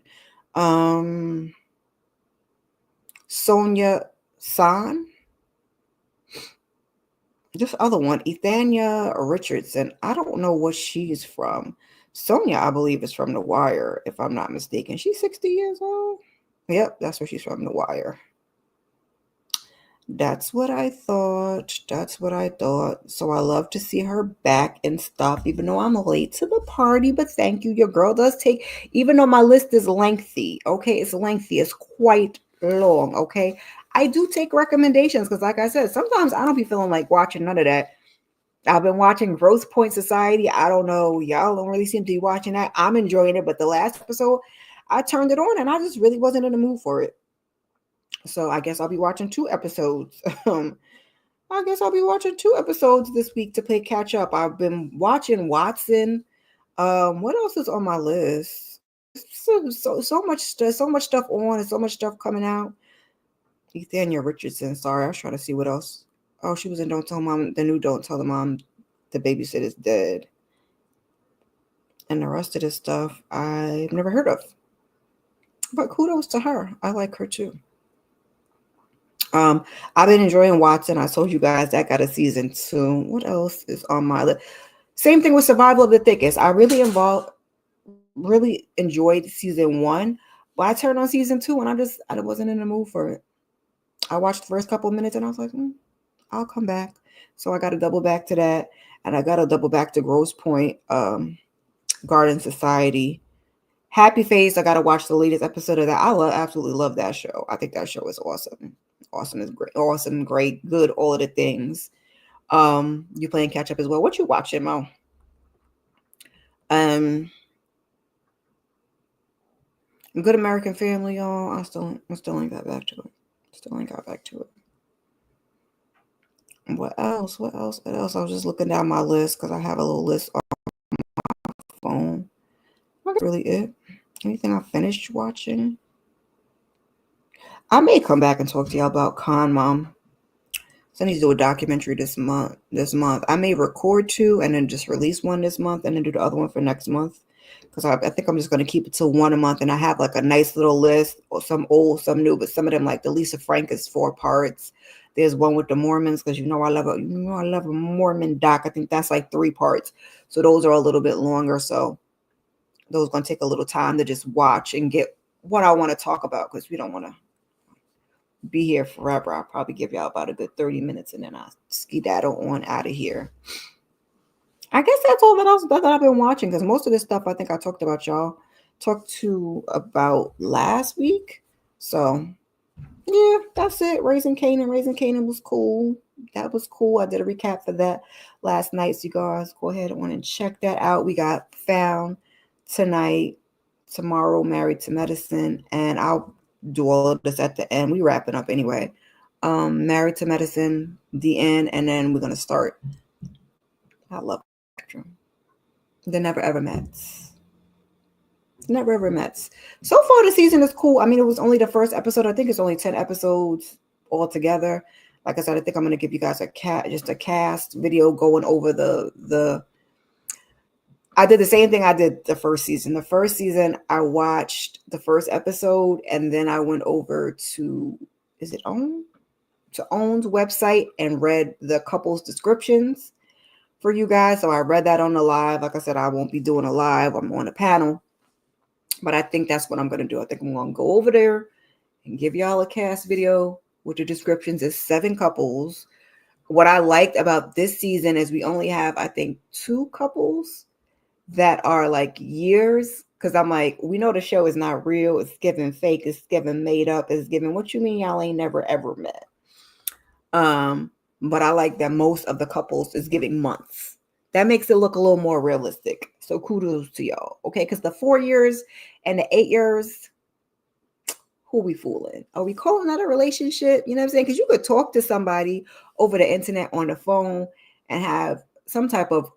Sonia San. This other one, Ethania Richardson. I don't know what she's from. Sonia, I believe, is from The Wire, if I'm not mistaken. She's 60 years old. Yep, that's where she's from, The Wire. That's what I thought. So I love to see her back and stuff, even though I'm late to the party. But thank you. Your girl does take, even though my list is lengthy, okay? It's lengthy. It's quite long, okay? I do take recommendations because, like I said, sometimes I don't be feeling like watching none of that. I've been watching Gross Point Society. I don't know. Y'all don't really seem to be watching that. I'm enjoying it. But the last episode, I turned it on and I just really wasn't in the mood for it. So I guess I'll be watching 2 episodes. I guess I'll be watching 2 episodes this week to play catch up. I've been watching Watson. What else is on my list? So much stuff on, and so much stuff coming out. Ethania Richardson. Sorry, I was trying to see what else. Oh, she was in Don't Tell Mom. The new Don't Tell the Mom the Babysitter's Dead. And the rest of this stuff I've never heard of. But kudos to her. I like her too. I've been enjoying Watson. I told you guys that got a season 2. What else is on my list? Same thing with Survival of the Thickest. I really enjoyed season 1, but I turned on season 2 and I wasn't in the mood for it. I watched the first couple of minutes and I was like, I'll come back. So I got to double back to that, and I got to double back to Grosse Pointe, Garden Society. Happy Face, I got to watch the latest episode of that. Absolutely love that show. I think that show is awesome. Awesome is great. Awesome, great, good, all of the things. You playing catch up as well. What you watching, Mo? Good American Family, y'all. I still ain't got back to it. What else? I was just looking down my list because I have a little list on my phone. That's really it. Anything I finished watching? I may come back and talk to y'all about Con Mom. So I need to do a documentary this month. I may record 2 and then just release one this month and then do the other one for next month. Because I think I'm just going to keep it to 1 a month. And I have like a nice little list, or some old, some new, but some of them, like the Lisa Frank, is 4 parts. There's one with the Mormons, because I love a Mormon doc. I think that's like 3 parts. So those are a little bit longer. So those are going to take a little time to just watch and get what I want to talk about, because we don't want to be here forever. I'll probably give y'all about a good 30 minutes and then I'll skedaddle on out of here. I guess that's all that I've been watching, because most of this stuff I think I talked about last week. So yeah, that's it. Raising Canaan was cool. That was cool. I did a recap for that last night. So you guys go ahead and check that out. We got Found tonight, tomorrow Married to Medicine, and I'll do all of this at the end. We wrapping up anyway. Married to Medicine, the end, and then we're gonna start. I love Spectrum. The Never Ever Mets. Never Ever Mets. So far, the season is cool. I mean, it was only the first episode. I think it's only 10 episodes altogether. Like I said, I think I'm gonna give you guys just a cast video going over the. I did the same thing I did the first season. The first season, I watched the first episode, and then I went over to OWN's website and read the couple's descriptions for you guys. So I read that on the live. Like I said, I won't be doing a live. I'm on a panel. But I think that's what I'm going to do. I think I'm going to go over there and give y'all a cast video with the descriptions. It's 7 couples. What I liked about this season is we only have, I think, 2 couples that are like years. Because I'm like, we know the show is not real. It's given fake. It's given made up. It's given, what you mean y'all ain't never ever met? But I like that most of the couples is giving months. That makes it look a little more realistic. So kudos to y'all. Okay, because the 4 years and the 8 years, who we fooling? Are we calling that a relationship? You know what I'm saying? Because you could talk to somebody over the internet on the phone and have some type of,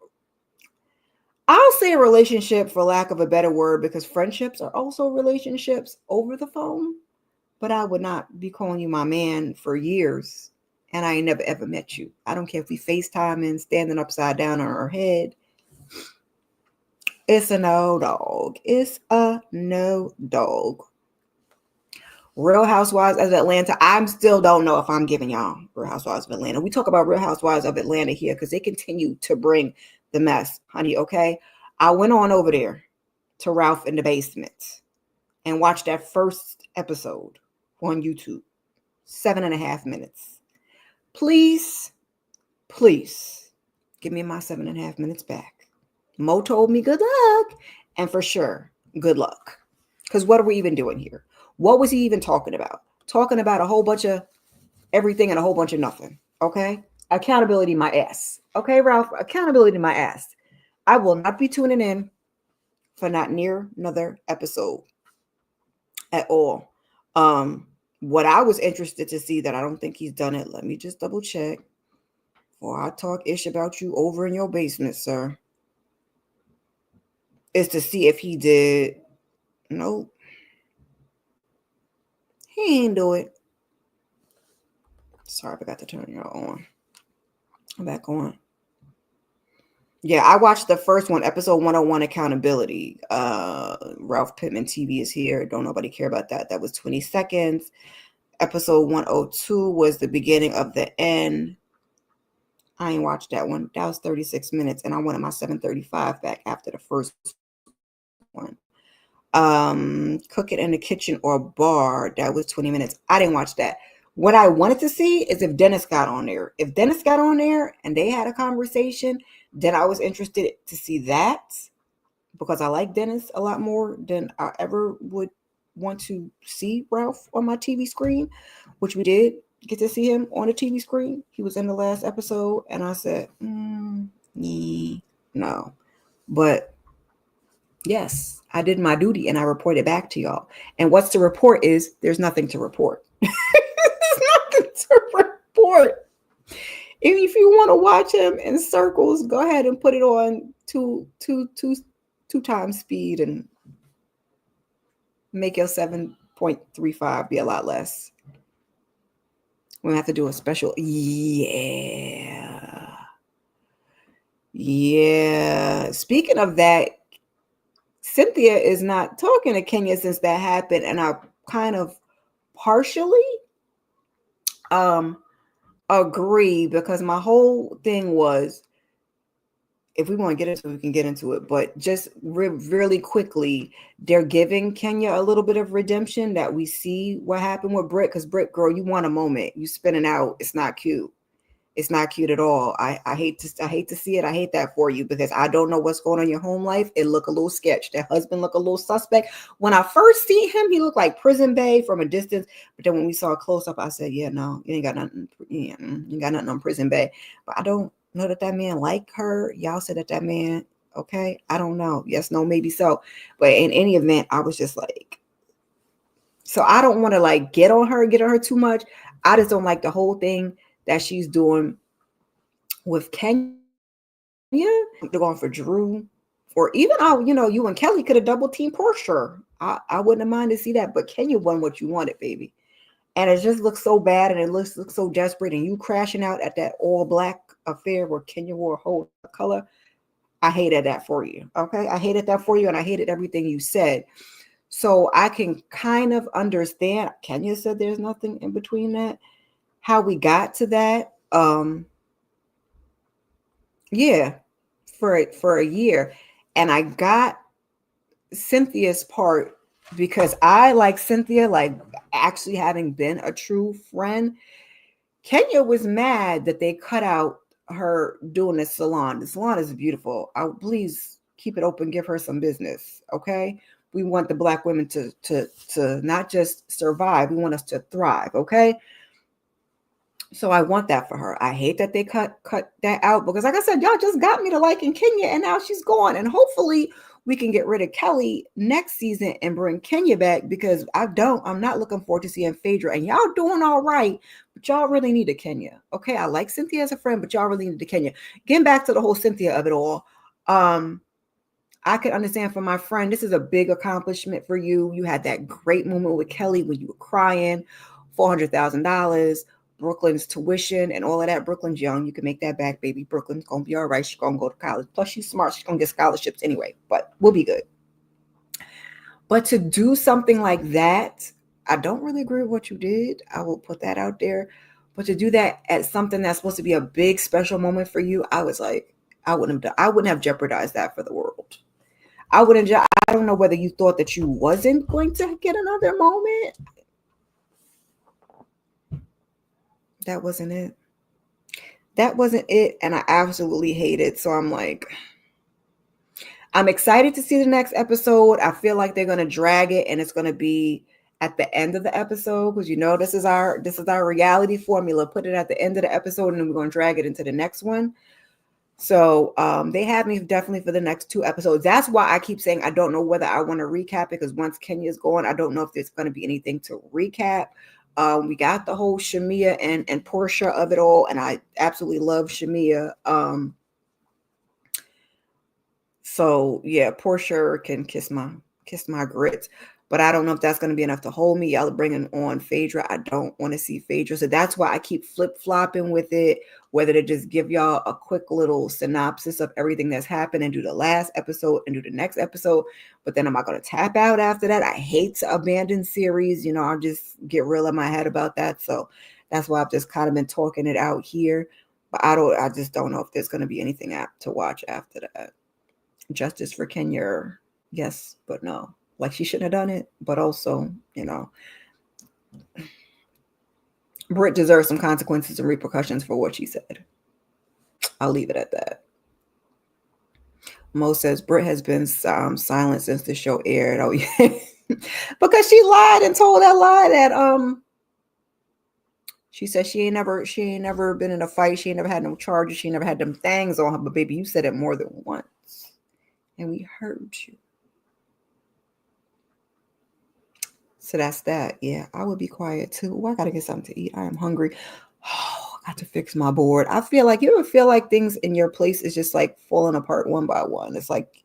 I'll say a relationship for lack of a better word, because friendships are also relationships over the phone. But I would not be calling you my man for years. And I ain't never ever met you. I don't care if we FaceTime and standing upside down on our head. It's a no dog. It's a no dog. Real Housewives of Atlanta. I still don't know if I'm giving y'all Real Housewives of Atlanta. We talk about Real Housewives of Atlanta here because they continue to bring the mess, honey, okay? I went on over there to Ralph in the Basement and watched that first episode on YouTube. 7.5 minutes. Please give me my 7.5 minutes back. Mo told me good luck. And for sure, good luck. Because what are we even doing here? What was he even talking about? Talking about a whole bunch of everything and a whole bunch of nothing. Okay? Accountability my ass. Okay, Ralph? Accountability my ass. I will not be tuning in for not near another episode at all. What I was interested to see that I don't think he's done it. Let me just double check before I talk ish about you over in your basement, sir. Is to see if he did. Nope. He ain't do it. Sorry, I forgot to turn y'all on. I'm back on. Yeah, I watched the first one, episode 101, Accountability. Ralph Pittman TV is here. Don't nobody care about that. That was 20 seconds. Episode 102 was the beginning of the end. I ain't watched that one. That was 36 minutes, and I wanted my 7:35 back after the first one. Cooking in the Kitchen or Bar, that was 20 minutes. I didn't watch that. What I wanted to see is if Dennis got on there. If Dennis got on there and they had a conversation, then I was interested to see that, because I like Dennis a lot more than I ever would want to see Ralph on my TV screen, which we did get to see him on the TV screen. He was in the last episode, and I said, no. But yes, I did my duty, and I reported back to y'all. And what's the report is there's nothing to report. There's nothing to report. If you want to watch him in circles, go ahead and put it on two times speed and make your 7.35 be a lot less. We're going to have to do a special. Yeah. Speaking of that, Cynthia is not talking to Kenya since that happened. And I kind of partially agree, because my whole thing was, if we want to get into it, we can get into it. But just really quickly, they're giving Kenya a little bit of redemption, that we see what happened with Britt. Because Britt, girl, you want a moment. You spinning out. It's not cute. It's not cute at all. I hate to see it. I hate that for you, because I don't know what's going on in your home life. It look a little sketch. That husband look a little suspect. When I first see him, he looked like Prison Bae from a distance. But then when we saw a close up, I said, yeah, no, you ain't got nothing. You ain't got nothing on Prison Bae. But I don't know that man like her. Y'all said that man, okay? I don't know. Yes, no, maybe so. But in any event, I was just like, so I don't want to like get on her too much. I just don't like the whole thing that she's doing with Kenya. They're going for Drew. Or even, you and Kelly could have double team Portia. I wouldn't have minded to see that, but Kenya won what you wanted, baby. And it just looks so bad, and it looks so desperate. And you crashing out at that all black affair where Kenya wore a whole color. I hated that for you. Okay, I hated that for you, and I hated everything you said. So I can kind of understand. Kenya said there's nothing in between that. How we got to that. Yeah, for a year, and I got Cynthia's part because I like Cynthia, like actually having been a true friend. Kenya was mad that they cut out her doing the salon. The salon is beautiful. Please keep it open, give her some business, okay? We want the black women to not just survive, we want us to thrive, okay? So I want that for her. I hate that they cut that out because, like I said, y'all just got me to liking Kenya, and now she's gone. And hopefully we can get rid of Kelly next season and bring Kenya back, because I'm not looking forward to seeing Phaedra. And y'all doing all right, but y'all really need a Kenya. Okay, I like Cynthia as a friend, but y'all really need a Kenya. Getting back to the whole Cynthia of it all, I could understand from my friend, this is a big accomplishment for you. You had that great moment with Kelly when you were crying, $400,000. Brooklyn's tuition and all of that. Brooklyn's young. You can make that back, baby. Brooklyn's going to be all right. She's going to go to college. Plus, she's smart. She's going to get scholarships anyway, but we'll be good. But to do something like that, I don't really agree with what you did. I will put that out there. But to do that at something that's supposed to be a big special moment for you, I was like, I wouldn't have jeopardized that for the world. I don't know whether you thought that you wasn't going to get another moment. That wasn't it. That wasn't it. And I absolutely hate it. So I'm like, I'm excited to see the next episode. I feel like they're going to drag it, and it's going to be at the end of the episode, because this is our reality formula. Put it at the end of the episode, and then we're going to drag it into the next one. So they have me definitely for the next 2 episodes. That's why I keep saying I don't know whether I want to recap it, because once Kenya's gone, I don't know if there's going to be anything to recap. We got the whole Shamia and Portia of it all, and I absolutely love Shamia. So yeah, Portia can kiss my grits, but I don't know if that's going to be enough to hold me. Y'all are bringing on Phaedra. I don't want to see Phaedra, so that's why I keep flip-flopping with it, whether to just give y'all a quick little synopsis of everything that's happened and do the last episode and do the next episode. But then am I going to tap out after that? I hate to abandon series. I'll just get real in my head about that. So that's why I've just kind of been talking it out here. But I just don't know if there's going to be anything to watch after that. Justice for Kenya, yes, but no. Like, she shouldn't have done it, but also, Britt deserves some consequences and repercussions for what she said. I'll leave it at that. Mo says Britt has been silent since the show aired. Oh yeah, because she lied and told that lie that she said she ain't never been in a fight. She ain't never had no charges. She never had them things on her. But baby, you said it more than once, and we heard you. So that's that. Yeah, I would be quiet too. Oh, I gotta get something to eat. I am hungry. Oh, I got to fix my board. I feel like, you ever feel like things in your place is just like falling apart one by one. It's like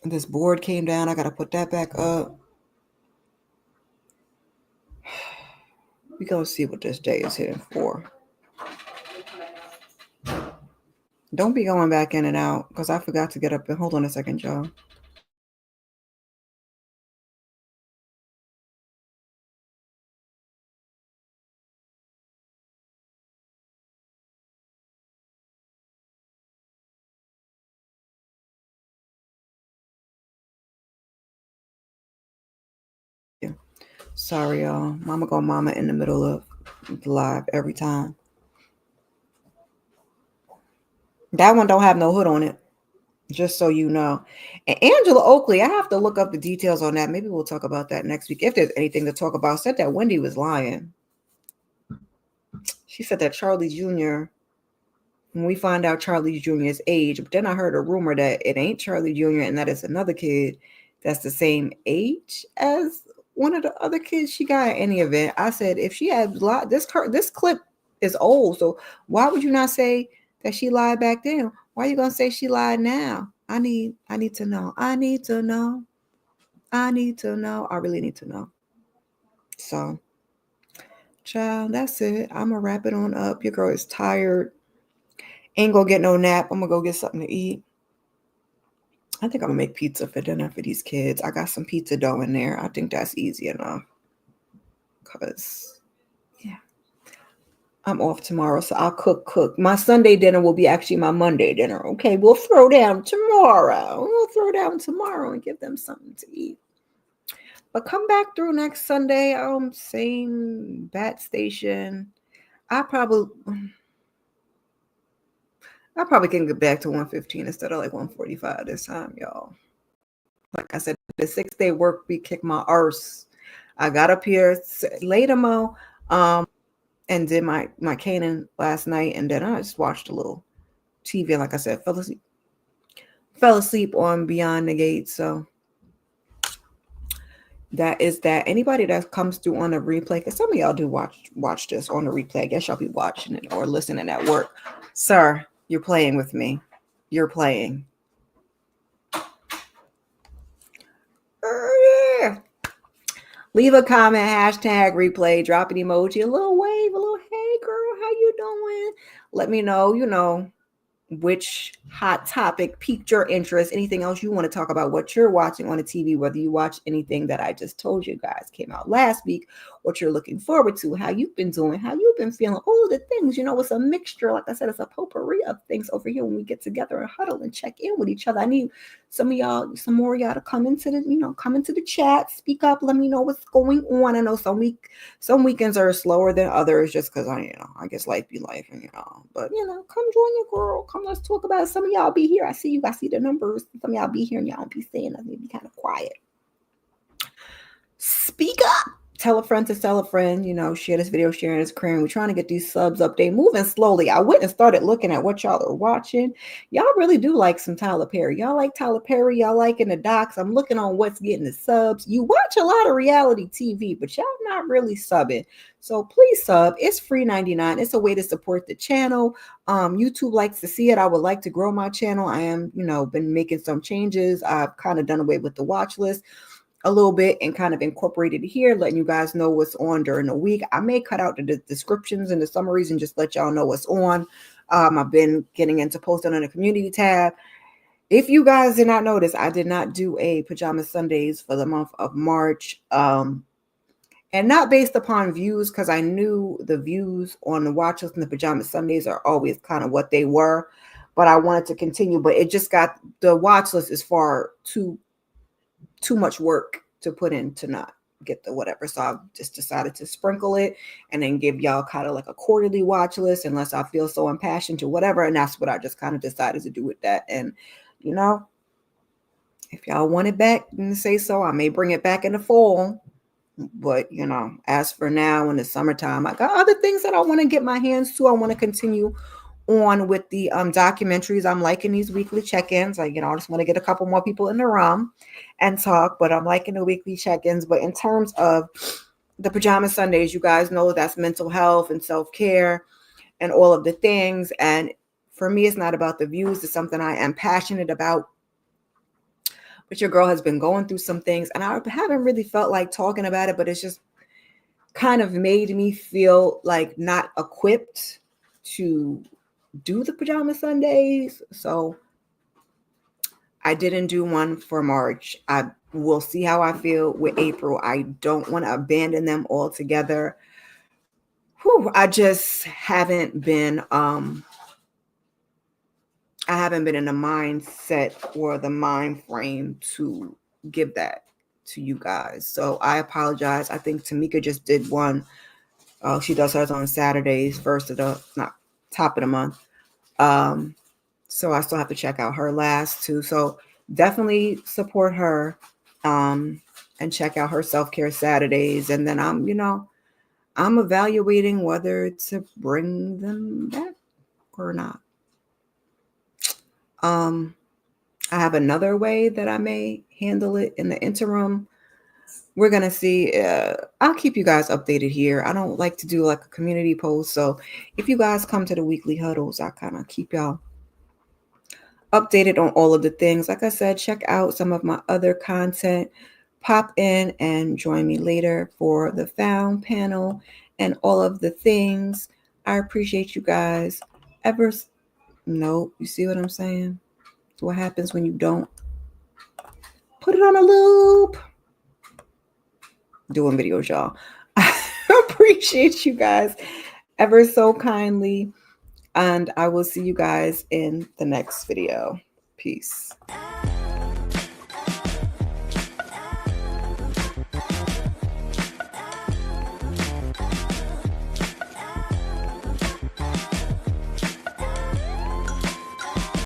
this board came down. I gotta put that back up. We gonna see what this day is hitting for. Don't be going back in and out, because I forgot to get up and hold on a second, y'all. Sorry, y'all. Mama in the middle of the live every time. That one don't have no hood on it, just so you know. And Angela Oakley, I have to look up the details on that. Maybe we'll talk about that next week if there's anything to talk about. Said that Wendy was lying. She said that Charlie Jr., when we find out Charlie Jr.'s age, but then I heard a rumor that it ain't Charlie Jr. and that it's another kid that's the same age as one of the other kids she got at any event. I said, if she had lied, this clip is old, so why would you not say that she lied back then? Why are you gonna say she lied now? I need to know. I need to know. I need to know. I really need to know. So, child, that's it. I'm gonna wrap it on up. Your girl is tired. Ain't gonna get no nap. I'm gonna go get something to eat. I think I'm gonna make pizza for dinner for these kids. I got some pizza dough in there. I think that's easy enough. Cause yeah, I'm off tomorrow, so I'll cook. My Sunday dinner will be actually my Monday dinner. Okay, we'll throw down tomorrow. And give them something to eat. But come back through next Sunday. Same bat station. I probably can get back to 115 instead of like 145 this time, y'all. Like I said, the 6-day work week kicked my arse. I got up here late and did my Canaan last night, and then I just watched a little TV. And like I said, fell asleep on Beyond the Gate. So that is that. Anybody that comes through on the replay, because some of y'all do watch this on the replay. I guess y'all be watching it or listening at work. Sir, you're playing with me. You're playing. Yeah. Leave a comment, hashtag replay, drop an emoji, a little wave, a little hey girl, how you doing? Let me know, which hot topic piqued your interest, anything else you want to talk about, what you're watching on the TV, whether you watch anything that I just told you guys came out last week, what you're looking forward to, how you've been doing, how you've been feeling, all the things. It's a mixture. Like I said, it's a potpourri of things over here when we get together and huddle and check in with each other. I need some more of y'all to come into the chat, speak up, let me know what's going on. I know some weekends are slower than others just because I guess life be life, and but come join your girl. Come, let's talk about it. Some of y'all be here. I see the numbers. Some of y'all be here and y'all don't be saying nothing. Be kind of quiet. Speak up. Tell a friend to tell a friend, share this video, sharing this screen. We're trying to get these subs up. They moving slowly. I went and started looking at what y'all are watching. Y'all really do like some Tyler Perry. Y'all like Tyler Perry. Y'all liking the docs. I'm looking on what's getting the subs. You watch a lot of reality TV, but y'all not really subbing. So please sub. It's free 99. It's a way to support the channel. YouTube likes to see it. I would like to grow my channel. I am, been making some changes. I've kind of done away with the watch list a little bit and kind of incorporated here, letting you guys know what's on during the week. I may cut out the descriptions and the summaries and just let y'all know what's on. I've been getting into posting on the community tab. If you guys did not notice, I did not do a Pajama Sundays for the month of March. And not based upon views, because I knew the views on the watch list and the Pajama Sundays are always kind of what they were. But I wanted to continue, but it just got, the watch list is far too much work to put in to not get the whatever. So I just decided to sprinkle it and then give y'all kind of like a quarterly watch list unless I feel so impassioned to whatever. And that's what I just kind of decided to do with that. And, if y'all want it back, then say so. I may bring it back in the fall. But, as for now in the summertime, I got other things that I want to get my hands to. I want to continue on with the documentaries. I'm liking these weekly check-ins. I just want to get a couple more people in the room and talk, but I'm liking the weekly check-ins. But in terms of the Pajama Sundays, you guys know that's mental health and self-care and all of the things. And for me, it's not about the views. It's something I am passionate about. But your girl has been going through some things, and I haven't really felt like talking about it, but it's just kind of made me feel like not equipped to do the Pajama Sundays. So I didn't do one for March. I will see how I feel with April. I don't want to abandon them altogether. I just haven't been I haven't been in the mindset or the mind frame to give that to you guys. So I apologize. I think Tamika just did one. She does hers on Saturdays, top of the month. So I still have to check out her last two. So definitely support her and check out her self-care Saturdays. And then I'm evaluating whether to bring them back or not. I have another way that I may handle it in the interim. we're going to see. I'll keep you guys updated here. I don't like to do like a community post. So if you guys come to the weekly huddles, I kind of keep y'all updated on all of the things. Like I said, check out some of my other content. Pop in and join me later for the found panel and all of the things. I appreciate you guys. Ever no, you see what I'm saying? What happens when you don't put it on a loop? Doing videos, y'all. I appreciate you guys ever so kindly. And I will see you guys in the next video. Peace.